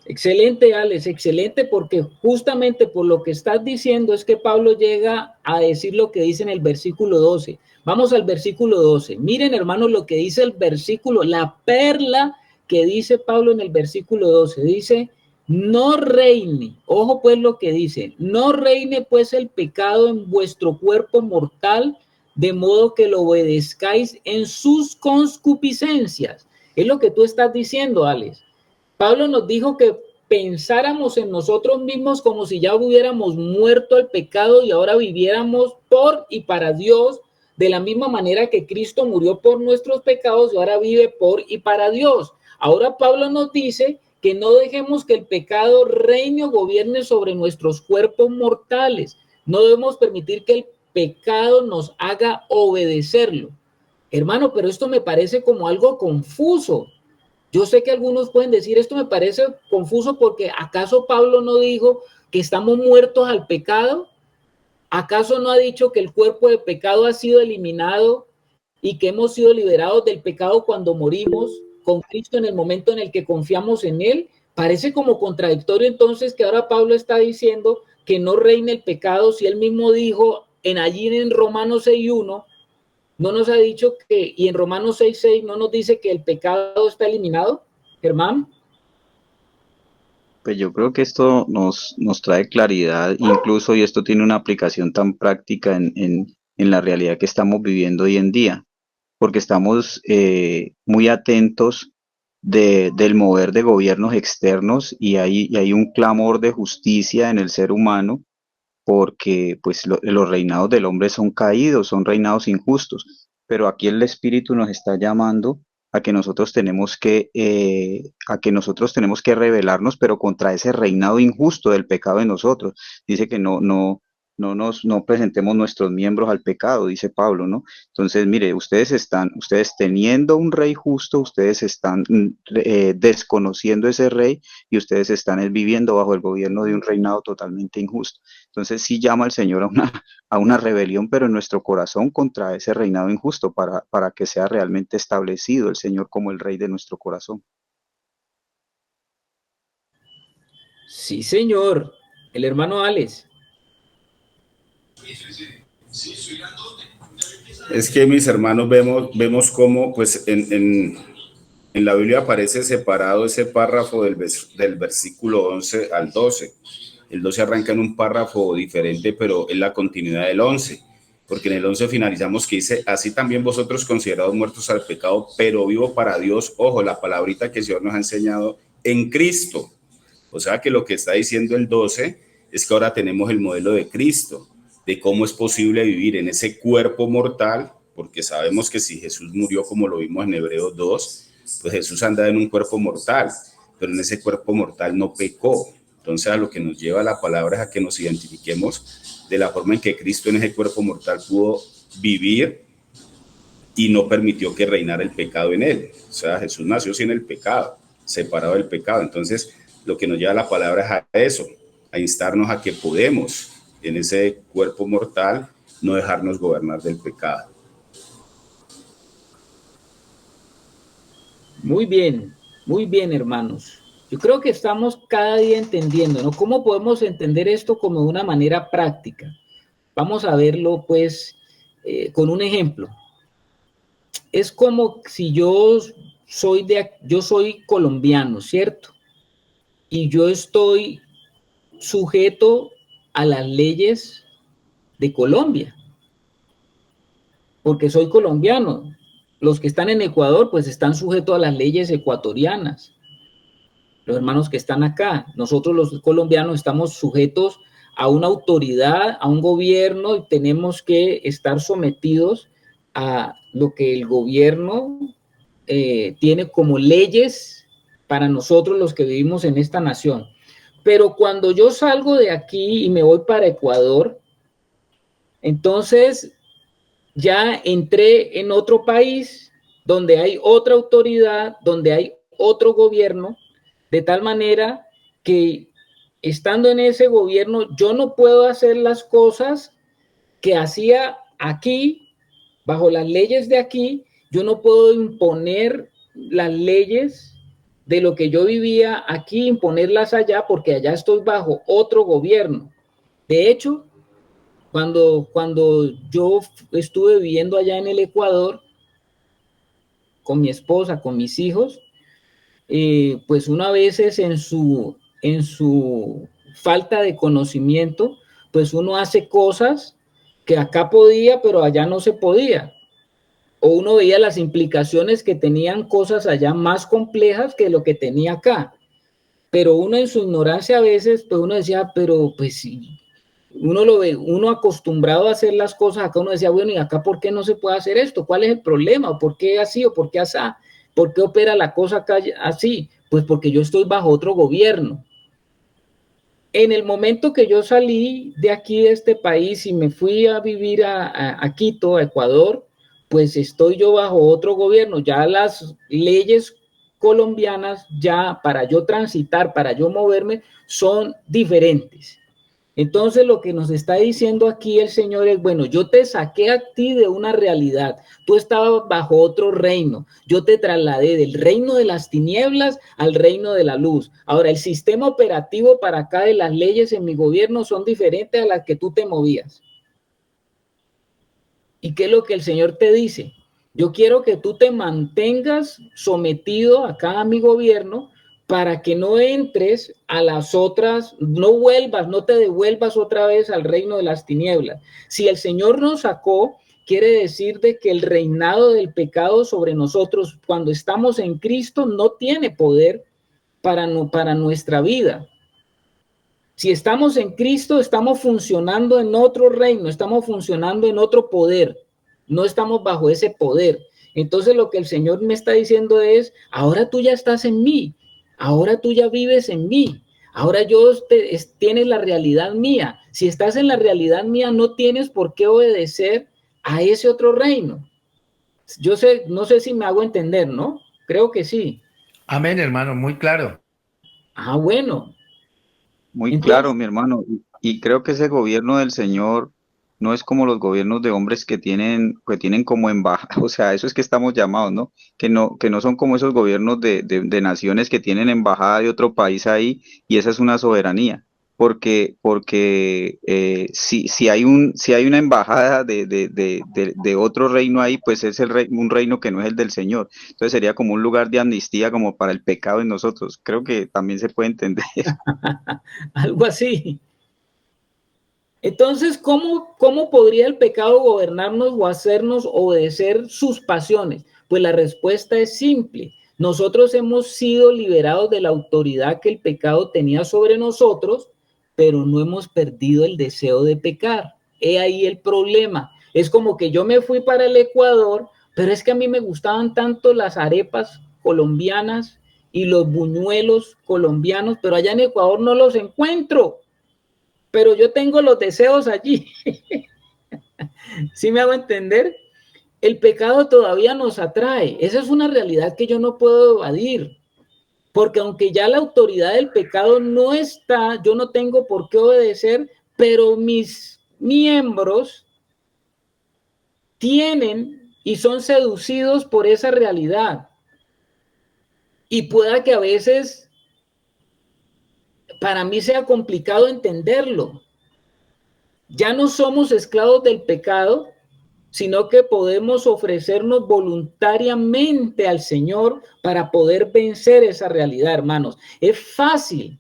Excelente, Alex, excelente, porque justamente por lo que estás diciendo es que Pablo llega a decir lo que dice en el versículo 12. Vamos al versículo 12. Miren, hermanos, lo que dice el versículo, la perla que dice Pablo en el versículo 12. Dice, no reine, ojo pues lo que dice, no reine pues el pecado en vuestro cuerpo mortal, de modo que lo obedezcáis en sus concupiscencias. Es lo que tú estás diciendo, Alex. Pablo nos dijo que pensáramos en nosotros mismos como si ya hubiéramos muerto al pecado y ahora viviéramos por y para Dios, de la misma manera que Cristo murió por nuestros pecados y ahora vive por y para Dios. Ahora Pablo nos dice que no dejemos que el pecado reine o gobierne sobre nuestros cuerpos mortales. No debemos permitir que el pecado nos haga obedecerlo. Hermano, pero esto me parece como algo confuso. Yo sé que algunos pueden decir, esto me parece confuso porque ¿acaso Pablo no dijo que estamos muertos al pecado? ¿Acaso no ha dicho que el cuerpo de pecado ha sido eliminado y que hemos sido liberados del pecado cuando morimos con Cristo en el momento en el que confiamos en Él? Parece como contradictorio entonces que ahora Pablo está diciendo que no reine el pecado si él mismo dijo allí en Romanos 6:1, no nos ha dicho que, y en Romanos 6:6 no nos dice que el pecado está eliminado, Germán. Pues yo creo que esto nos trae claridad incluso, y esto tiene una aplicación tan práctica en la realidad que estamos viviendo hoy en día, porque estamos muy atentos del mover de gobiernos externos y hay un clamor de justicia en el ser humano porque pues los reinados del hombre son caídos, son reinados injustos, pero aquí el Espíritu nos está llamando a que nosotros tenemos que rebelarnos, pero contra ese reinado injusto del pecado en nosotros. Dice que no no presentemos nuestros miembros al pecado, dice Pablo, ¿no? Entonces, mire, ustedes teniendo un rey justo, ustedes están desconociendo ese rey y ustedes están viviendo bajo el gobierno de un reinado totalmente injusto. Entonces, sí llama al Señor a una rebelión, pero en nuestro corazón contra ese reinado injusto, para que sea realmente establecido el Señor como el rey de nuestro corazón. Sí, señor. El hermano Alex. Es que, mis hermanos, vemos cómo pues en la Biblia aparece separado ese párrafo del versículo 11 al 12. El 12 arranca en un párrafo diferente, pero es la continuidad del 11, porque en el 11 finalizamos que dice: así también vosotros considerados muertos al pecado, pero vivo para Dios. Ojo, la palabrita que el Señor nos ha enseñado en Cristo. O sea que lo que está diciendo el 12 es que ahora tenemos el modelo de Cristo, de cómo es posible vivir en ese cuerpo mortal, porque sabemos que si Jesús murió, como lo vimos en Hebreos 2, pues Jesús anda en un cuerpo mortal, pero en ese cuerpo mortal no pecó. Entonces, a lo que nos lleva la palabra es a que nos identifiquemos de la forma en que Cristo en ese cuerpo mortal pudo vivir y no permitió que reinara el pecado en él. O sea, Jesús nació sin el pecado, separado del pecado. Entonces, lo que nos lleva la palabra es a eso, a instarnos a que podemos en ese cuerpo mortal no dejarnos gobernar del pecado. Muy bien, hermanos. Yo creo que estamos cada día entendiendo, ¿no? ¿Cómo podemos entender esto como de una manera práctica? Vamos a verlo, pues, con un ejemplo. Es como si yo soy colombiano, ¿cierto? Y yo estoy sujeto a las leyes de Colombia, porque soy colombiano. Los que están en Ecuador, pues están sujetos a las leyes ecuatorianas. Los hermanos que están acá, nosotros los colombianos estamos sujetos a una autoridad, a un gobierno, y tenemos que estar sometidos a lo que el gobierno tiene como leyes para nosotros los que vivimos en esta nación. Pero cuando yo salgo de aquí y me voy para Ecuador, entonces ya entré en otro país donde hay otra autoridad, donde hay otro gobierno, de tal manera que estando en ese gobierno yo no puedo hacer las cosas que hacía aquí, bajo las leyes de aquí. Yo no puedo imponer las leyes de lo que yo vivía aquí, imponerlas allá, porque allá estoy bajo otro gobierno. De hecho, cuando yo estuve viviendo allá en el Ecuador, con mi esposa, con mis hijos, pues una vez en su falta de conocimiento, pues uno hace cosas que acá podía, pero allá no se podía. O uno veía las implicaciones que tenían cosas allá más complejas que lo que tenía acá. Pero uno en su ignorancia a veces, pues uno decía, pero pues sí, uno lo ve, uno acostumbrado a hacer las cosas acá, uno decía, bueno, ¿y acá por qué no se puede hacer esto? ¿Cuál es el problema? ¿O por qué así? ¿O por qué así? ¿Por qué opera la cosa acá así? Pues porque yo estoy bajo otro gobierno. En el momento que yo salí de aquí, de este país, y me fui a vivir a Quito, a Ecuador, pues estoy yo bajo otro gobierno. Ya las leyes colombianas, ya para yo transitar, para yo moverme, son diferentes. Entonces lo que nos está diciendo aquí el Señor es, bueno, yo te saqué a ti de una realidad, tú estabas bajo otro reino, yo te trasladé del reino de las tinieblas al reino de la luz. Ahora, el sistema operativo para acá de las leyes en mi gobierno son diferentes a las que tú te movías. ¿Y qué es lo que el Señor te dice? Yo quiero que tú te mantengas sometido acá a mi gobierno, para que no entres a las otras, no te devuelvas otra vez al reino de las tinieblas. Si el Señor nos sacó, quiere decir de que el reinado del pecado sobre nosotros, cuando estamos en Cristo, no tiene poder para nuestra vida. Si estamos en Cristo, estamos funcionando en otro reino, estamos funcionando en otro poder, no estamos bajo ese poder. Entonces lo que el Señor me está diciendo es, ahora tú ya estás en mí, ahora tú ya vives en mí, ahora tienes la realidad mía. Si estás en la realidad mía, no tienes por qué obedecer a ese otro reino. Yo sé, no sé si me hago entender, ¿no? Creo que sí. Amén, hermano, muy claro. Ah, bueno. Muy claro, Entonces, mi hermano. Y creo que ese gobierno del Señor no es como los gobiernos de hombres que tienen como embajada, o sea, eso es que estamos llamados, ¿no? Que no son como esos gobiernos de naciones que tienen embajada de otro país ahí, y esa es una soberanía. Porque si hay una embajada de otro reino ahí, pues es un reino que no es el del Señor. Entonces sería como un lugar de amnistía como para el pecado en nosotros. Creo que también se puede entender. algo así. Entonces, ¿cómo podría el pecado gobernarnos o hacernos obedecer sus pasiones? Pues la respuesta es simple. Nosotros hemos sido liberados de la autoridad que el pecado tenía sobre nosotros, pero no hemos perdido el deseo de pecar. He ahí el problema. Es como que yo me fui para el Ecuador, pero es que a mí me gustaban tanto las arepas colombianas y los buñuelos colombianos, pero allá en Ecuador no los encuentro, pero yo tengo los deseos allí. ¿Sí me hago entender? El pecado todavía nos atrae. Esa es una realidad que yo no puedo evadir, porque aunque ya la autoridad del pecado no está, yo no tengo por qué obedecer, pero mis miembros tienen y son seducidos por esa realidad. Y pueda que a veces para mí sea complicado entenderlo. Ya no somos esclavos del pecado, sino que podemos ofrecernos voluntariamente al Señor para poder vencer esa realidad, hermanos. Es fácil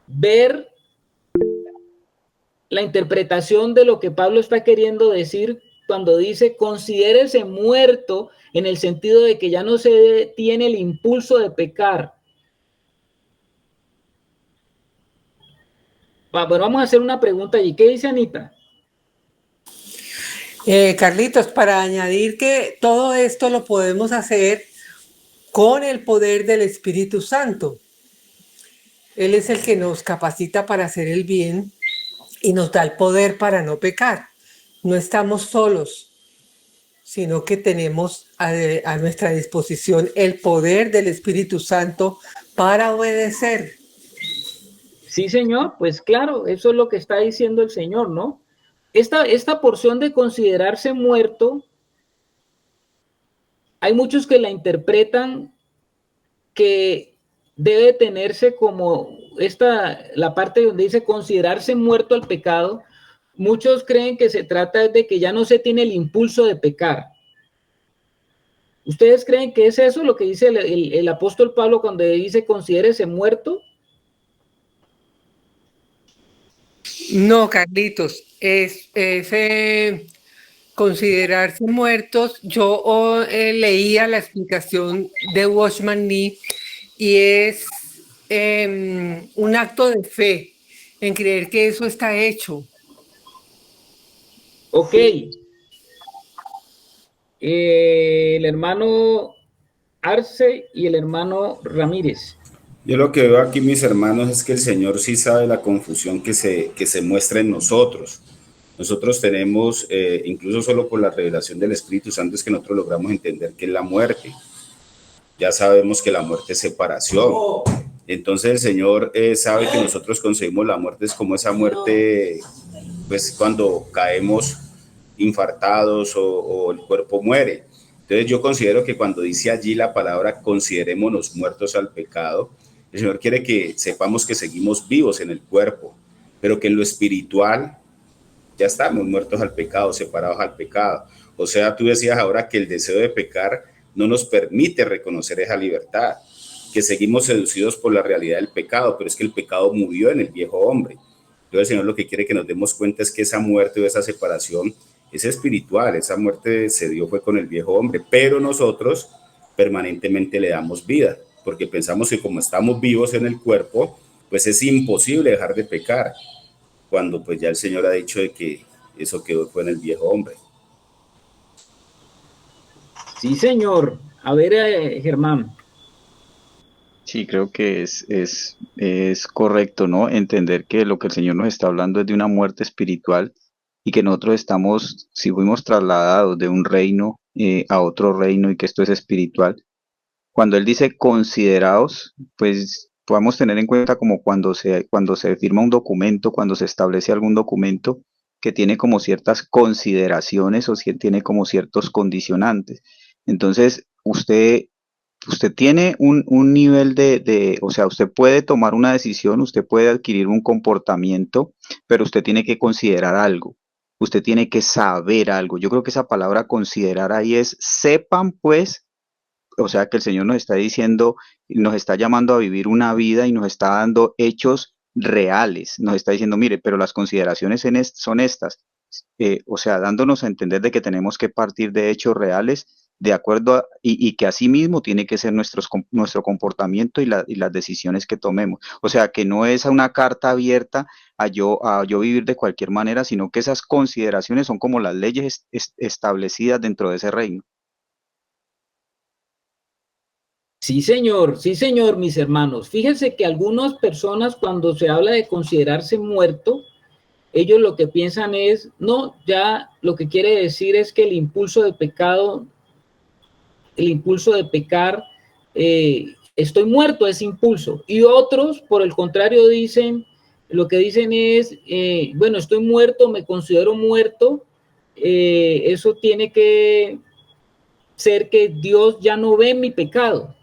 ver la interpretación de lo que Pablo está queriendo decir cuando dice considérese muerto, en el sentido de que ya no se tiene el impulso de pecar. Bueno, vamos a hacer una pregunta allí. ¿Qué dice Anita? Carlitos, para añadir que todo esto lo podemos hacer con el poder del Espíritu Santo. Él es el que nos capacita para hacer el bien y nos da el poder para no pecar. No estamos solos, sino que tenemos a nuestra disposición el poder del Espíritu Santo para obedecer. Sí, Señor, pues claro, eso es lo que está diciendo el Señor, ¿no? Esta porción de considerarse muerto, hay muchos que la interpretan que debe tenerse como la parte donde dice considerarse muerto al pecado. Muchos creen que se trata de que ya no se tiene el impulso de pecar. ¿Ustedes creen que es eso lo que dice el apóstol Pablo cuando dice considérese muerto? No, Carlitos, es considerarse muertos. Yo leía la explicación de Watchman Nee y es un acto de fe en creer que eso está hecho. Ok. El hermano Arce y el hermano Ramírez. Yo lo que veo aquí, mis hermanos, es que el Señor sí sabe la confusión que se muestra en nosotros. Nosotros tenemos, incluso solo por la revelación del Espíritu Santo, es que nosotros logramos entender qué es la muerte. Ya sabemos que la muerte es separación. Entonces el Señor sabe que nosotros concebimos la muerte, es como esa muerte, pues cuando caemos infartados o el cuerpo muere. Entonces yo considero que cuando dice allí la palabra considerémonos muertos al pecado, el Señor quiere que sepamos que seguimos vivos en el cuerpo, pero que en lo espiritual ya estamos muertos al pecado, separados al pecado. O sea, tú decías ahora que el deseo de pecar no nos permite reconocer esa libertad, que seguimos seducidos por la realidad del pecado, pero es que el pecado murió en el viejo hombre. Entonces el Señor lo que quiere que nos demos cuenta es que esa muerte o esa separación es espiritual, esa muerte se dio fue con el viejo hombre, pero nosotros permanentemente le damos vida, porque pensamos que como estamos vivos en el cuerpo, pues es imposible dejar de pecar, cuando pues ya el Señor ha dicho de que eso quedó fue en el viejo hombre. Sí, señor. A ver, Germán. Sí, creo que es correcto, ¿no? Entender que lo que el Señor nos está hablando es de una muerte espiritual y que nosotros estamos, si fuimos trasladados de un reino a otro reino y que esto es espiritual. Cuando Él dice considerados, pues podemos tener en cuenta como cuando se firma un documento, cuando se establece algún documento que tiene como ciertas consideraciones o si tiene como ciertos condicionantes. Entonces, usted tiene un nivel o sea, usted puede tomar una decisión, usted puede adquirir un comportamiento, pero usted tiene que considerar algo, usted tiene que saber algo. Yo creo que esa palabra considerar ahí es, sepan pues, o sea, que el Señor nos está diciendo, nos está llamando a vivir una vida y nos está dando hechos reales, nos está diciendo, mire, pero las consideraciones son estas, o sea, dándonos a entender de que tenemos que partir de hechos reales de acuerdo y que así mismo tiene que ser nuestro comportamiento y las decisiones que tomemos. O sea, que no es una carta abierta a yo vivir de cualquier manera, sino que esas consideraciones son como las leyes establecidas dentro de ese reino. Sí, señor, mis hermanos. Fíjense que algunas personas cuando se habla de considerarse muerto, ellos lo que piensan es, no, ya lo que quiere decir es que el impulso de pecado, el impulso de pecar, estoy muerto a ese impulso. Y otros, por el contrario, dicen, lo que dicen es, bueno, estoy muerto, me considero muerto, eso tiene que ser que Dios ya no ve mi pecado.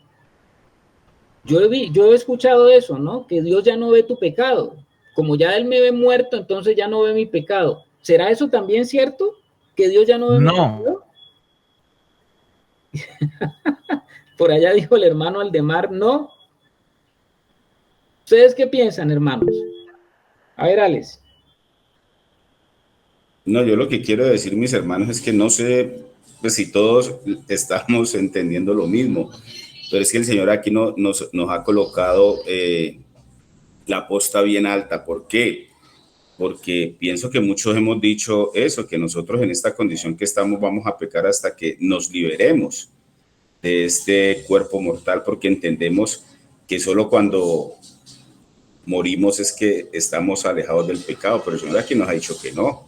Yo he escuchado eso, ¿no? Que Dios ya no ve tu pecado. Como ya Él me ve muerto, entonces ya no ve mi pecado. ¿Será eso también cierto? ¿Que Dios ya no ve mi No, pecado? Por allá dijo el hermano Aldemar, no. ¿Ustedes qué piensan, hermanos? A ver, Alex. No, yo lo que quiero decir, mis hermanos, es que no sé pues, si todos estamos entendiendo lo mismo, pero es que el Señor aquí nos ha colocado la posta bien alta. ¿Por qué? Porque pienso que muchos hemos dicho eso, que nosotros en esta condición que estamos vamos a pecar hasta que nos liberemos de este cuerpo mortal, porque entendemos que solo cuando morimos es que estamos alejados del pecado, pero el Señor aquí nos ha dicho que no.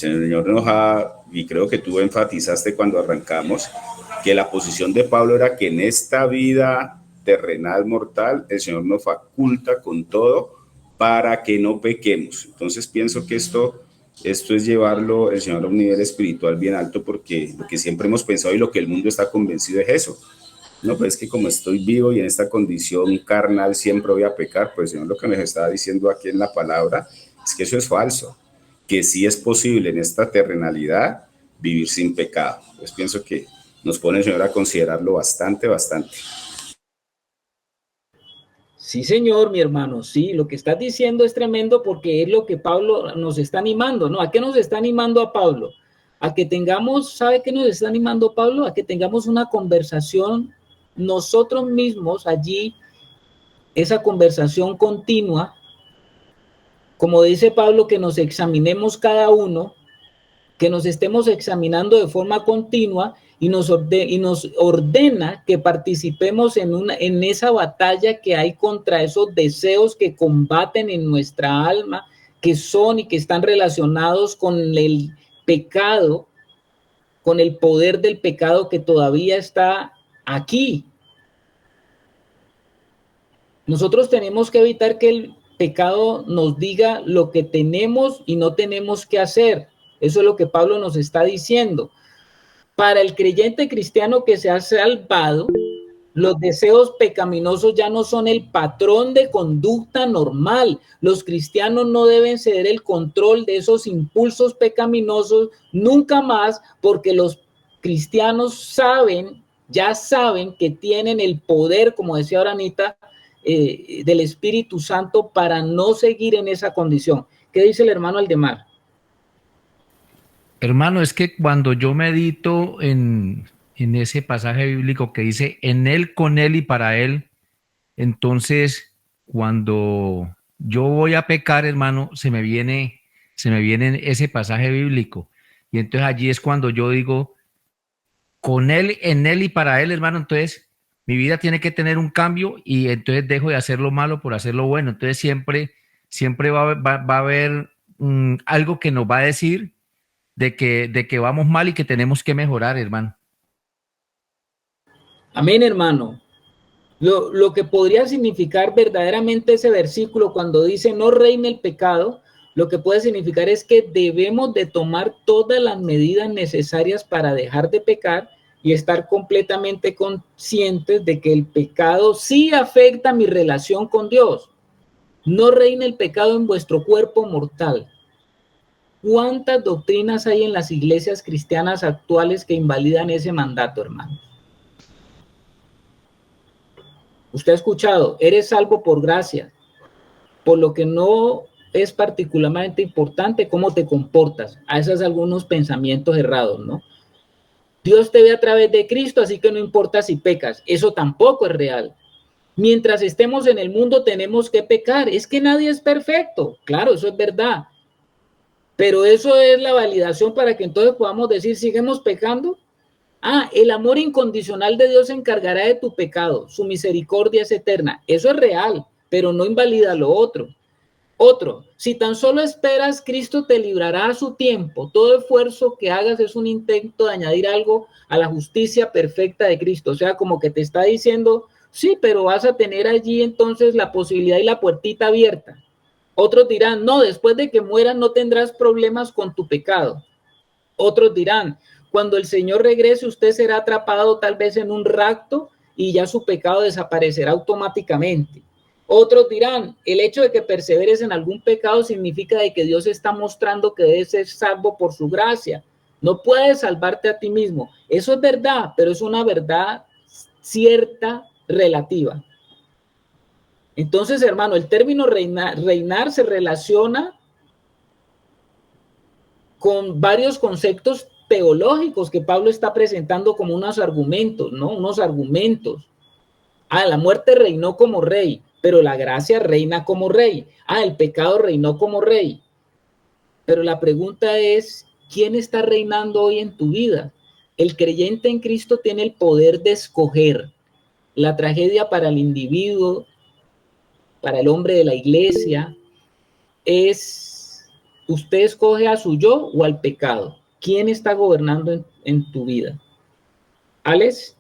El Señor nos ha, y creo que tú enfatizaste cuando arrancamos, que la posición de Pablo era que en esta vida terrenal mortal el Señor nos faculta con todo para que no pequemos. Entonces pienso que esto es llevarlo el Señor a un nivel espiritual bien alto, porque lo que siempre hemos pensado y lo que el mundo está convencido es eso. No, pues es que como estoy vivo y en esta condición carnal siempre voy a pecar, pues el Señor lo que nos está diciendo aquí en la palabra es que eso es falso, que sí es posible en esta terrenalidad vivir sin pecado. Pues pienso que nos pone el Señor a considerarlo bastante, bastante. Sí, señor, mi hermano, sí, lo que estás diciendo es tremendo porque es lo que Pablo nos está animando, ¿no? ¿A qué nos está animando a Pablo? A que tengamos, ¿sabe qué nos está animando Pablo? A que tengamos una conversación nosotros mismos allí, esa conversación continua, como dice Pablo, que nos examinemos cada uno, que nos estemos examinando de forma continua y nos ordena que participemos en esa batalla que hay contra esos deseos que combaten en nuestra alma, que son y que están relacionados con el pecado, con el poder del pecado que todavía está aquí. Nosotros tenemos que evitar que el pecado nos diga lo que tenemos y no tenemos que hacer. Eso es lo que Pablo nos está diciendo. Para el creyente cristiano que se ha salvado, los deseos pecaminosos ya no son el patrón de conducta normal. Los cristianos no deben ceder el control de esos impulsos pecaminosos nunca más, porque los cristianos ya saben que tienen el poder, como decía ahora Anita, del Espíritu Santo para no seguir en esa condición. ¿Qué dice el hermano Aldemar? hermano, es que cuando yo medito en ese pasaje bíblico que dice en él, con él y para él, entonces cuando yo voy a pecar, hermano, se me viene ese pasaje bíblico. Y entonces allí es cuando yo digo, con él, en él y para él, hermano, entonces Mi vida tiene que tener un cambio y entonces dejo de hacer lo malo por hacer lo bueno. Entonces siempre va a haber algo que nos va a decir de que vamos mal y que tenemos que mejorar, hermano. Amén, hermano. Lo que podría significar verdaderamente ese versículo cuando dice no reine el pecado, lo que puede significar es que debemos de tomar todas las medidas necesarias para dejar de pecar y estar completamente conscientes de que el pecado sí afecta mi relación con Dios. No reine el pecado en vuestro cuerpo mortal. ¿Cuántas doctrinas hay en las iglesias cristianas actuales que invalidan ese mandato, hermano? Usted ha escuchado, eres salvo por gracia, por lo que no es particularmente importante cómo te comportas. A esos algunos pensamientos errados, ¿no? Dios te ve a través de Cristo, así que no importa si pecas. Eso tampoco es real. Mientras estemos en el mundo tenemos que pecar. Es que nadie es perfecto. Claro, eso es verdad. Pero eso es la validación para que entonces podamos decir, ¿seguimos pecando? El amor incondicional de Dios se encargará de tu pecado. Su misericordia es eterna. Eso es real, pero no invalida lo otro. Si tan solo esperas, Cristo te librará a su tiempo. Todo esfuerzo que hagas es un intento de añadir algo a la justicia perfecta de Cristo. O sea, como que te está diciendo, sí, pero vas a tener allí entonces la posibilidad y la puertita abierta. Otros dirán, no, después de que mueras no tendrás problemas con tu pecado. Otros dirán, cuando el Señor regrese, usted será atrapado tal vez en un rapto y ya su pecado desaparecerá automáticamente. Otros dirán, el hecho de que perseveres en algún pecado significa de que Dios está mostrando que debes ser salvo por su gracia. No puedes salvarte a ti mismo. Eso es verdad, pero es una verdad cierta, relativa. Entonces, hermano, el término reinar se relaciona con varios conceptos teológicos que Pablo está presentando como unos argumentos, ¿no? Unos argumentos. La muerte reinó como rey, pero la gracia reina como rey. El pecado reinó como rey. Pero la pregunta es, ¿quién está reinando hoy en tu vida? El creyente en Cristo tiene el poder de escoger. La tragedia para el individuo, para el hombre de la iglesia, es usted escoge a su yo o al pecado. ¿Quién está gobernando en tu vida? ¿Alex?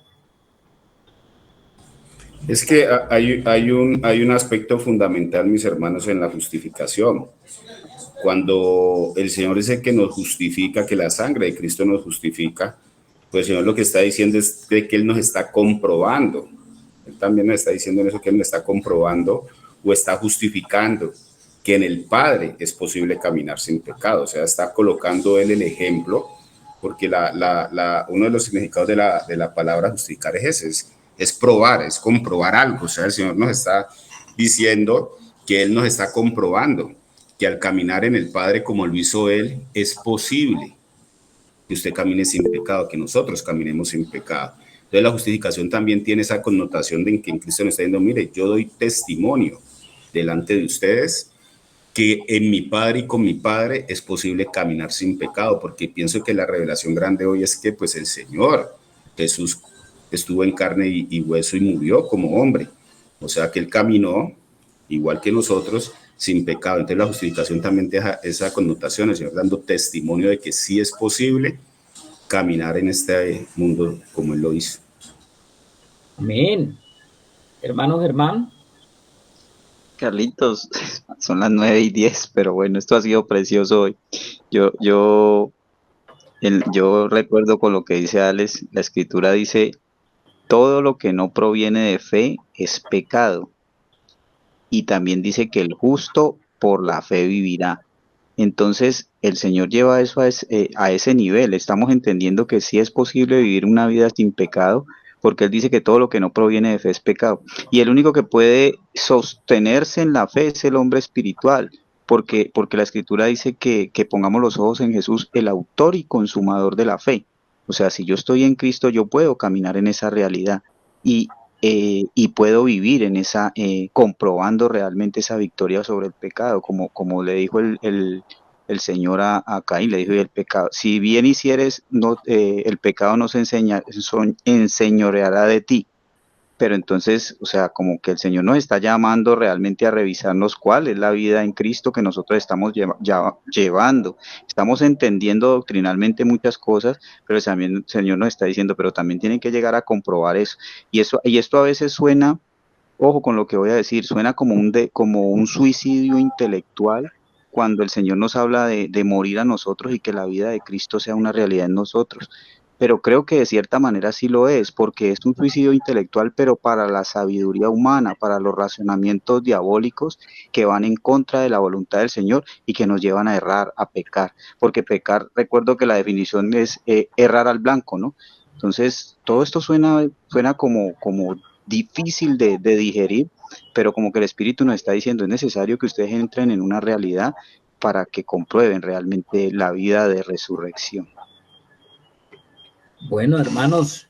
Es que hay un aspecto fundamental, mis hermanos, en la justificación. Cuando el Señor es el que nos justifica, que la sangre de Cristo nos justifica, pues el Señor lo que está diciendo es que Él nos está comprobando. Él también nos está diciendo en eso, que Él nos está comprobando o está justificando que en el Padre es posible caminar sin pecado. O sea, está colocando Él el ejemplo, porque uno de los significados de la palabra justificar es ese, es probar, es comprobar algo. O sea, el Señor nos está diciendo que Él nos está comprobando que al caminar en el Padre como lo hizo Él, es posible que usted camine sin pecado, que nosotros caminemos sin pecado. Entonces la justificación también tiene esa connotación de que en Cristo nos está diciendo, mire, yo doy testimonio delante de ustedes que en mi Padre y con mi Padre es posible caminar sin pecado, porque pienso que la revelación grande hoy es que pues el Señor Jesús estuvo en carne y hueso y murió como hombre. O sea que Él caminó igual que nosotros sin pecado. Entonces la justificación también deja esa connotación, el Señor dando testimonio de que sí es posible caminar en este mundo como Él lo hizo. Amén. Hermano Germán. Carlitos, son las 9:10, pero bueno, esto ha sido precioso hoy. Yo recuerdo con lo que dice Alex, la escritura dice, todo lo que no proviene de fe es pecado. Y también dice que el justo por la fe vivirá. Entonces, el Señor lleva eso a ese nivel. Estamos entendiendo que sí es posible vivir una vida sin pecado, porque Él dice que todo lo que no proviene de fe es pecado. Y el único que puede sostenerse en la fe es el hombre espiritual, porque la Escritura dice que pongamos los ojos en Jesús, el autor y consumador de la fe. O sea, si yo estoy en Cristo, yo puedo caminar en esa realidad. Y puedo vivir en esa, comprobando realmente esa victoria sobre el pecado, como le dijo el Señor a Caín, le dijo, el pecado, si bien hicieres, el pecado no se enseñoreará de ti. pero entonces, o sea, como que el Señor nos está llamando realmente a revisarnos cuál es la vida en Cristo que nosotros estamos llevando. Estamos entendiendo doctrinalmente muchas cosas, pero también el Señor nos está diciendo, pero también tienen que llegar a comprobar eso. Y esto a veces suena, ojo con lo que voy a decir, suena como como un suicidio intelectual cuando el Señor nos habla de morir a nosotros y que la vida de Cristo sea una realidad en nosotros. Pero creo que de cierta manera sí lo es, porque es un suicidio intelectual, pero para la sabiduría humana, para los razonamientos diabólicos que van en contra de la voluntad del Señor y que nos llevan a errar, a pecar. Porque pecar, recuerdo que la definición es errar al blanco, ¿no? Entonces, todo esto suena como difícil de digerir, pero como que el Espíritu nos está diciendo, es necesario que ustedes entren en una realidad para que comprueben realmente la vida de resurrección. Bueno, hermanos,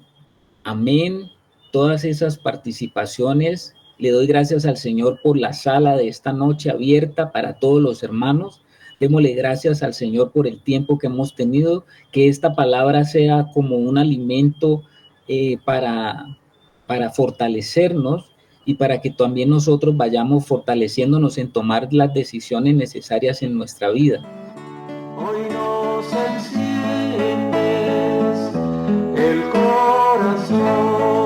amén. Todas esas participaciones, le doy gracias al Señor por la sala de esta noche abierta para todos los hermanos. Démosle gracias al Señor por el tiempo que hemos tenido, que esta palabra sea como un alimento para fortalecernos y para que también nosotros vayamos fortaleciéndonos en tomar las decisiones necesarias en nuestra vida. Hoy nos enciendes el corazón.